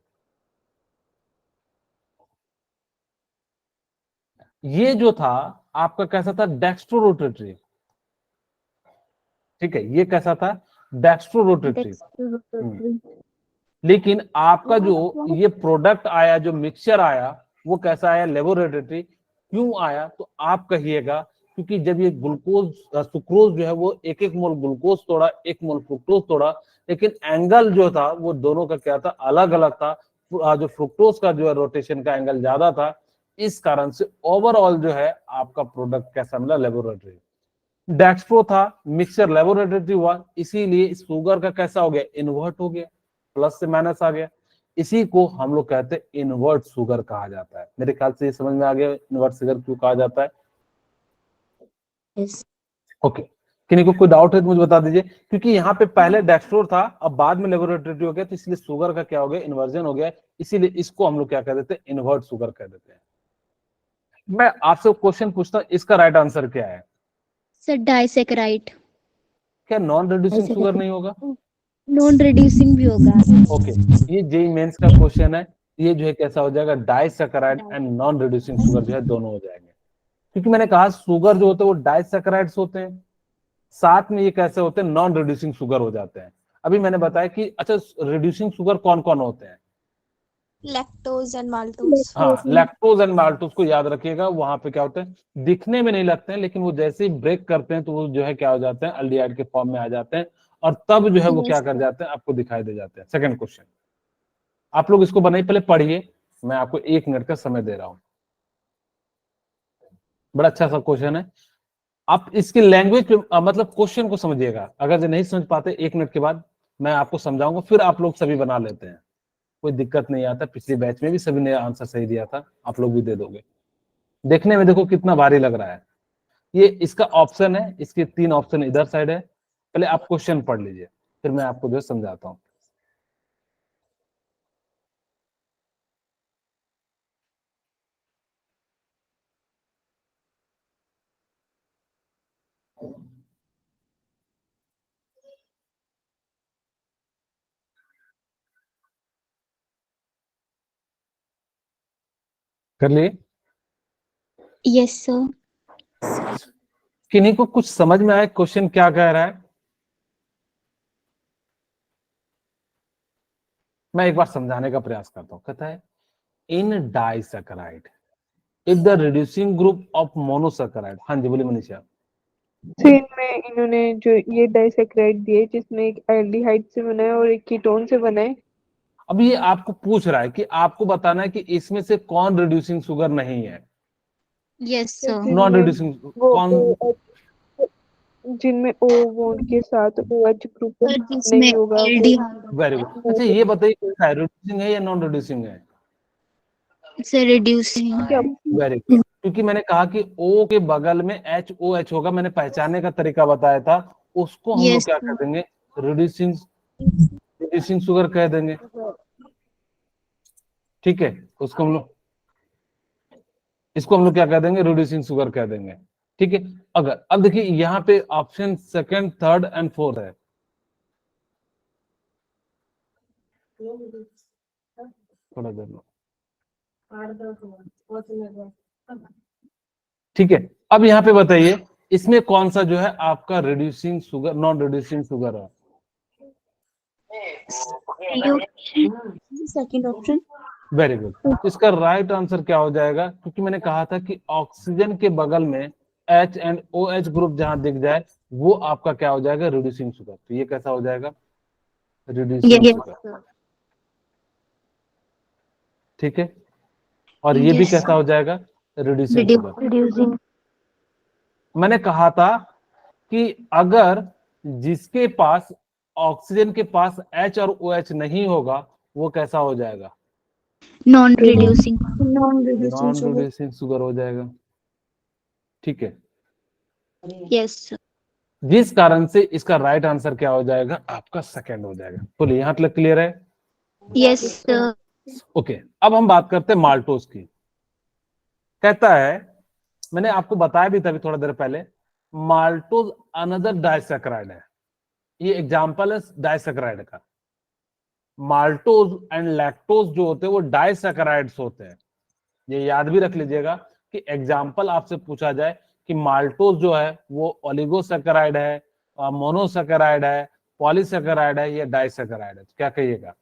ये जो था आपका कैसा था, डेक्स्ट्रो रोटेटरी, ठीक है, ये कैसा था, डेक्स्ट्रो रोटेटरी। लेकिन आपका जो ये प्रोडक्ट आया, जो मिक्सचर आया, वो कैसा आया, लेबोरेटरी। क्यों आया, तो आप कहिएगा क्योंकि जब ये ग्लूकोज सुक्रोज जो है वो एक एक मोल ग्लूकोज तोड़ा, एक मोल फ्रुक्टोज तोड़ा, लेकिन एंगल जो था वो दोनों का क्या था, अलग अलग था। जो फ्रुक्टोज का जो है रोटेशन का एंगल ज्यादा था, इस कारण से ओवरऑल जो है आपका प्रोडक्ट कैसा मिला, लेबोरेटरी। डेक्स्ट्रो था, मिक्सचर लेबोरेटरी हुआ, इसीलिए शुगर का कैसा हो गया, इन्वर्ट हो गया, प्लस से माइनस आ गया। इसी को हम लोग कहते हैं इन्वर्ट शुगर कहा जाता है। मेरे ख्याल से ये समझ में आ गया इन्वर्ट शुगर क्यों कहा जाता है। यस। ओके, किन्हीं को कोई डाउट है तो मुझे बता दीजिए, क्योंकि यहाँ पे पहले डेक्स्ट्रो था, अब बाद में लेबोरेटरी हो गया, तो इसलिए शुगर का क्या हो गया, इन्वर्जन हो गया, इसीलिए इसको हम लोग क्या कह देते हैं, इन्वर्ट शुगर कह देते हैं। मैं आपसे क्वेश्चन पूछता हूँ, इसका राइट आंसर क्या है, सर डाइसेकेराइड। क्या नॉन रिड्यूसिंग शुगर नहीं होगा? नॉन रिड्यूसिंग भी होगा। ओके, ये जेई मेंस का क्वेश्चन है, ये जो है कैसा हो जाएगा, disaccharide and non reducing sugar जो है दोनों हो जाएंगे। क्योंकि मैंने कहा शुगर जो होते हैं वो डाइसैकेराइड्स होते हैं, साथ में ये कैसे होते हैं, नॉन रिड्यूसिंग शुगर हो जाते हैं। अभी मैंने बताया कि अच्छा रिड्यूसिंग शुगर कौन कौन होते हैं, लैक्टोज एंड माल्टोज। हाँ, लैक्टोज एंड माल्टोज को याद रखिएगा। वहां पे क्या होते हैं, दिखने में नहीं लगते हैं, लेकिन वो जैसे ही ब्रेक करते हैं तो वो जो है क्या हो जाते हैं, अल्डिहाइड के फॉर्म में आ जाते हैं, और तब जो है वो क्या कर जाते हैं, आपको दिखाई दे जाते हैं। सेकंड क्वेश्चन, आप लोग इसको बनाइए, पहले पढ़िए, मैं आपको 1 मिनट का समय दे रहा हूं। बड़ा अच्छा सा क्वेश्चन है, आप इसकी लैंग्वेज मतलब क्वेश्चन को समझिएगा। अगर जो नहीं समझ पाते 1 मिनट के बाद मैं आपको समझाऊंगा, फिर आप लोग सभी बना लेते हैं, कोई दिक्कत नहीं आता। पिछली बैच में भी सभी ने आंसर सही दिया था, आप लोग भी दे दोगे। देखने में देखो कितना भारी लग रहा है। ये इसका ऑप्शन है, इसके 3 ऑप्शन इधर साइड है। पहले आप क्वेश्चन पढ़ लीजिए, फिर मैं आपको जो समझाता हूँ। कर लिए? Yes sir. किन्हीं को कुछ समझ में आया क्वेश्चन क्या कह रहा है? मैं एक बार समझाने का प्रयास करता हूँ। कहता है in disaccharide if the reducing group of monosaccharide. हाँ जी बोलिए मनीषा। चेन में इन्होंने जो ये डाइसैकेराइड दिए जिसमें एक एल्डिहाइड से बना है और एक कीटोन से बना है। अब ये आपको पूछ रहा है कि आपको बताना है कि इसमें से कौन रिड्यूसिंग शुगर नहीं है, यस सर। नॉन जिनमें रिड्यूसिंग वो कौन। जिनमें ओ बॉन्ड के साथ OH ग्रुप सर नहीं जिसमें होगा वो एल्डिहाइड वेरी गुड। अच्छा ये बताइए कैसा है, रिड्यूसिंग है या नॉन रिड्यूसिंग है? से रिड्यूसिंग। क्या वेरी गुड, क्योंकि मैंने कहा कि O के बगल में HOH होगा, मैंने पहचानने का तरीका बताया था, उसको हम लोग यस क्या कह देंगे, रिड्यूसिंग रिड्यूसिंग शुगर कह देंगे। ठीक है, उसको हम लोग, इसको हम लोग क्या कह देंगे, रिड्यूसिंग शुगर कह देंगे। ठीक है, अगर अब देखिए यहाँ पे option second, third and fourth है। थोड़ा देर लो। ठीक है, अब यहाँ पे बताइए इसमें कौन सा जो है आपका reducing sugar, non reducing sugar है? Second option. Very good. इसका राइट आंसर क्या हो जाएगा? क्योंकि मैंने कहा था कि ऑक्सीजन के बगल में H एंड OH ग्रुप जहां दिख जाए वो आपका क्या हो जाएगा? Reducing sugar. तो ये कैसा हो जाएगा? Reducing sugar. ठीक है, और ये भी Yes. कैसा हो जाएगा? Reducing sugar. रिड्यूसिंग। मैंने कहा था कि अगर जिसके पास ऑक्सीजन के पास H और OH नहीं होगा वो कैसा हो जाएगा? Non reducing. Non non reducing sugar हो जाएगा। ठीक है, यस। जिस कारण से इसका राइट आंसर क्या हो जाएगा? आपका सेकंड हो जाएगा। बोलिए, यहाँ तक क्लियर है? यस। ओके, अब हम बात करते हैं माल्टोज की। कहता है, मैंने आपको बताया भी था अभी थोड़ा देर पहले, माल्टोज अनदर डाइसैकराइड है। ये एग्जांपल है डाइसैकराइड का। माल्टोज एंड लैक्टोज जो होते हैं वो डाइसैकराइड्स होते हैं। ये याद भी रख लीजिएगा कि एग्जांपल आपसे पूछा जाए कि माल्टोज जो है वो ओलिगोसैकराइड है, मोनोसैकराइड है, पॉलीसैकराइड है या डाइसैकराइड है, तो क्या कहिएगा?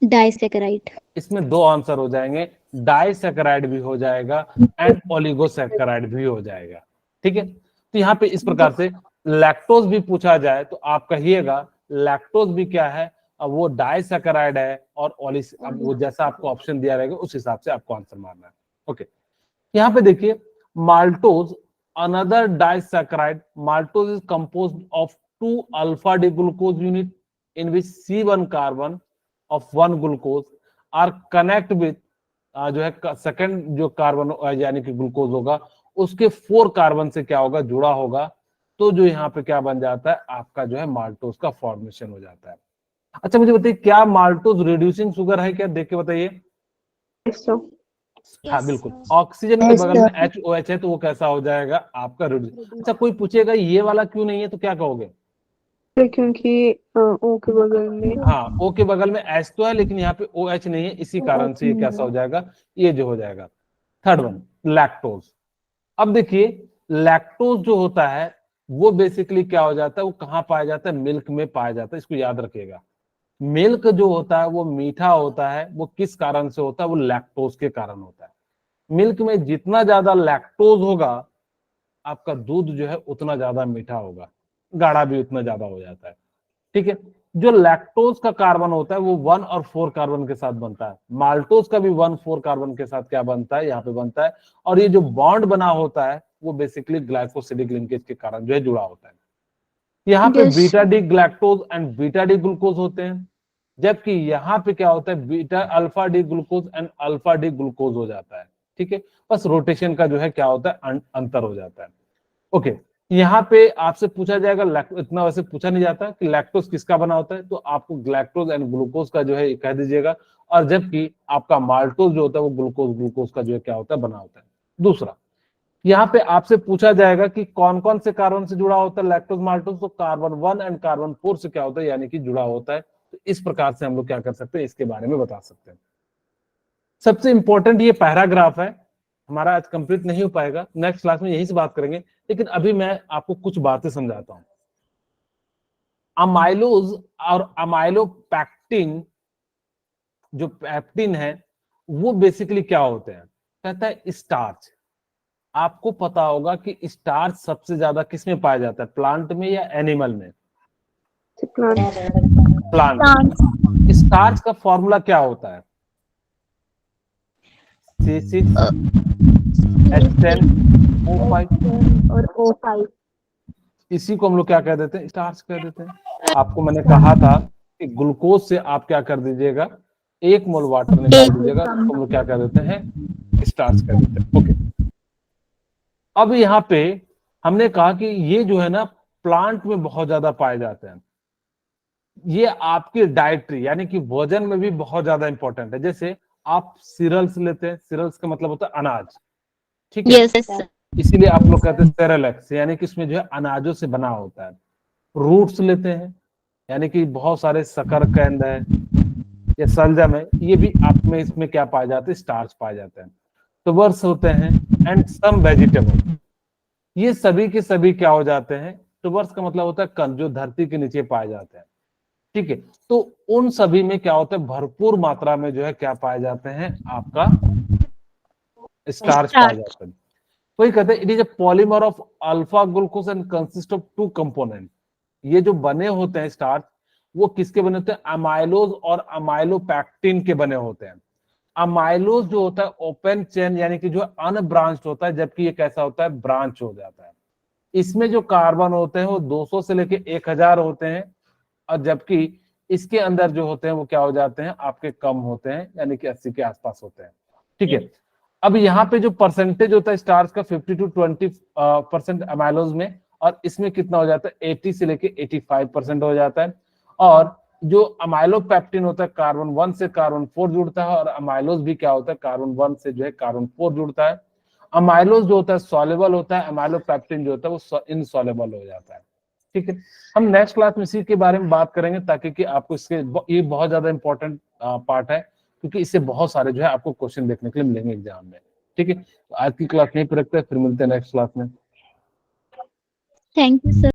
डाइसैकराइड। इसमें दो आंसर हो जाएंगे, डाइसैकराइड भी हो जाएगा एंड ओलिगोसैकराइड भी हो जाएगा। ठीक है, तो यहाँ पे इस प्रकार से लैक्टोज भी पूछा जाए तो आप कहिएगा लैक्टोज भी क्या है? अब वो डाइसैकराइड है और अब वो जैसा आपको ऑप्शन दिया रहेगा उस हिसाब से आपको आंसर मारना है। ओके, यहाँ पे देखिए, maltose another disaccharide. Maltose is composed of 2 alpha D glucose unit in which C1 carbon of 1 glucose are connect with जो है सेकंड जो कार्बन यानी कि ग्लूकोज होगा उसके 4 कार्बन से क्या होगा? जुड़ा होगा। तो जो यहाँ पे क्या बन जाता है? आपका जो है माल्टोज का फॉर्मेशन हो जाता है। अच्छा, मुझे बताइए, क्या माल्टोज रिड्यूसिंग शुगर है क्या? देख के बताइए। हाँ बिल्कुल, ऑक्सीजन के बगल में HOH है तो वो कैसा हो जाएगा? आपका रिड्यूस। अच्छा, कोई पूछेगा ये वाला क्यों नहीं है तो क्या कहोगे? क्योंकि ओ के बगल में, हाँ, O के बगल में H तो है लेकिन यहाँ पे OH नहीं है, इसी कारण से ये कैसा हो जाएगा? ये जो हो जाएगा। Third one, lactose. अब देखिए, लैक्टोज जो होता है वो बेसिकली क्या हो जाता है? वो कहाँ पाया जाता है? मिल्क में पाया जाता है। इसको याद रखिएगा, मिल्क जो होता है वो मीठा होता है। वो किस कारण से होता है? वो लैक्टोज के कारण होता है। मिल्क में जितना ज्यादा लैक्टोज होगा आपका दूध जो है उतना ज्यादा मीठा होगा, गाढ़ा भी उतना ज्यादा हो जाता है। ठीक है, जो लैक्टोज का कार्बन होता है वो 1 और 4 कार्बन के साथ बनता है। माल्टोज का भी 1,4 कार्बन के साथ क्या बनता है? यहाँ पे बनता है। और ये जो बॉन्ड बना होता है वो बेसिकली ग्लाइकोसिडिक लिंकेज के कारण जो है जुड़ा होता है। यहाँ पे beta D galactose and beta D glucose होते हैं, जबकि यहाँ पे क्या होता है? Beta alpha D glucose and alpha D glucose हो जाता है। ठीक है, बस रोटेशन का जो है क्या होता है? अंतर हो जाता है। ओके, यहाँ पे आपसे पूछा जाएगा, इतना वैसे पूछा नहीं जाता कि लैक्टोज किसका बना होता है, तो आपको ग्लैक्टोज एंड ग्लूकोज का जो है कह दीजिएगा। और जबकि आपका माल्टोज जो होता है वो ग्लूकोज का जो है क्या होता है? बना होता है। दूसरा, यहाँ पे आपसे पूछा जाएगा कि कौन कौन से कार्बन से जुड़ा होता है लैक्टोज माल्टोज, तो कार्बन 1 एंड कार्बन 4 से क्या होता है? यानी कि जुड़ा होता है। तो इस प्रकार से हम लोग क्या कर सकते हैं? इसके बारे में बता सकते हैं। सबसे इंपॉर्टेंट ये पैराग्राफ है, हमारा आज कंप्लीट नहीं हो पाएगा, नेक्स्ट क्लास में यहीं से बात करेंगे। लेकिन अभी मैं आपको कुछ बातें समझाता हूं। अमाइलोज और अमाइलोपैक्टिन, जो पैक्टिन है वो बेसिकली क्या होते हैं? कहता है स्टार्च। आपको पता होगा कि स्टार्च सबसे ज्यादा किस में पाया जाता है? प्लांट में या एनिमल में? प्लांट। स्टार्च का फॉर्मूला क्या होता है? C6H10O5 और O5। इसी को हम लोग क्या कह देते हैं? स्टार्च कह देते हैं। आपको मैंने कहा था कि ग्लूकोज से आप क्या कर दीजिएगा? 1 मोल वाटर निकाल दीजिएगा, तो हम लोग क्या कह देते हैं? स्टार्च कह देते हैं। ओके, अब यहाँ पे हमने कहा कि ये जो है ना प्लांट में बहुत ज्यादा पाए जाते हैं। ये आपकी डाइटरी यानी कि भोजन में भी बहुत ज्यादा इंपॉर्टेंट है। जैसे आप सीरियल्स लेते हैं, सीरियल्स का मतलब होता है अनाज। ठीक है, इसीलिए आप लोग कहते हैं सेरेलैक्स, यानी कि इसमें जो है अनाजों से बना होता है। रूट्स लेते हैं, यानी कि बहुत सारे शकरकंद है या शलजम है, ये भी आप में इसमें क्या पाए जाते हैं? स्टार्च पाए जाते हैं। तो वर्स होते हैं एंड सम वेजिटेबल। ये सभी के सभी क्या हो जाते हैं, ट्यूबर्स का मतलब होता है कण जो धरती के नीचे पाए जाते हैं, ठीक है। तो उन सभी में क्या होता है, भरपूर मात्रा में जो है क्या पाए जाते हैं, आपका स्टार्च पाया जाता है। वही कहते हैं it is a polymer of alpha glucose and consist of 2 component. ये जो बने होते हैं स्टार्च, वो किसके बने होते हैं, अमाइलोज और अमाइलोपैक्टिन के बने होते हैं। अमाइलोज जो होता है ओपन चेन यानी कि जो अनब्रांच्ड होता है, जबकि ये कैसा होता है, ब्रांच हो जाता है। इसमें जो कार्बन होते हैं वो 200 से लेके 1000 होते हैं, और जबकि इसके अंदर जो होते हैं वो क्या हो जाते हैं, आपके कम होते हैं, यानी कि 80 के आसपास होते हैं, ठीक है। अब यहाँ पे जो परसेंटेज होता है स्टार्च का 50 to 20% अमाइलोज में, और इसमें कितना हो जाता है, 80 से लेके 85% हो जाता है। और जो अमाइलोपैक्टिन होता है कार्बन 1 से कार्बन 4 जुड़ता है, और अमाइलोज भी क्या होता है, कार्बन 1 से जो है कार्बन 4 जुड़ता है। अमाइलोज जो होता है सॉल्युबल होता है, अमाइलोपैक्टिन जो होता है वो इनसॉल्युबल हो जाता है, ठीक है। हम नेक्स्ट क्लास में इसी के बारे में बात करेंगे, ताकि कि आपको इसके ये बहुत ज्यादा इंपॉर्टेंट पार्ट है, क्योंकि इससे बहुत सारे जो है आपको क्वेश्चन देखने के लिए मिलेंगे एग्जाम में, ठीक है। तो आज की क्लास यहीं पर रखते हैं, फिर मिलते हैं नेक्स्ट क्लास में। Thank you sir.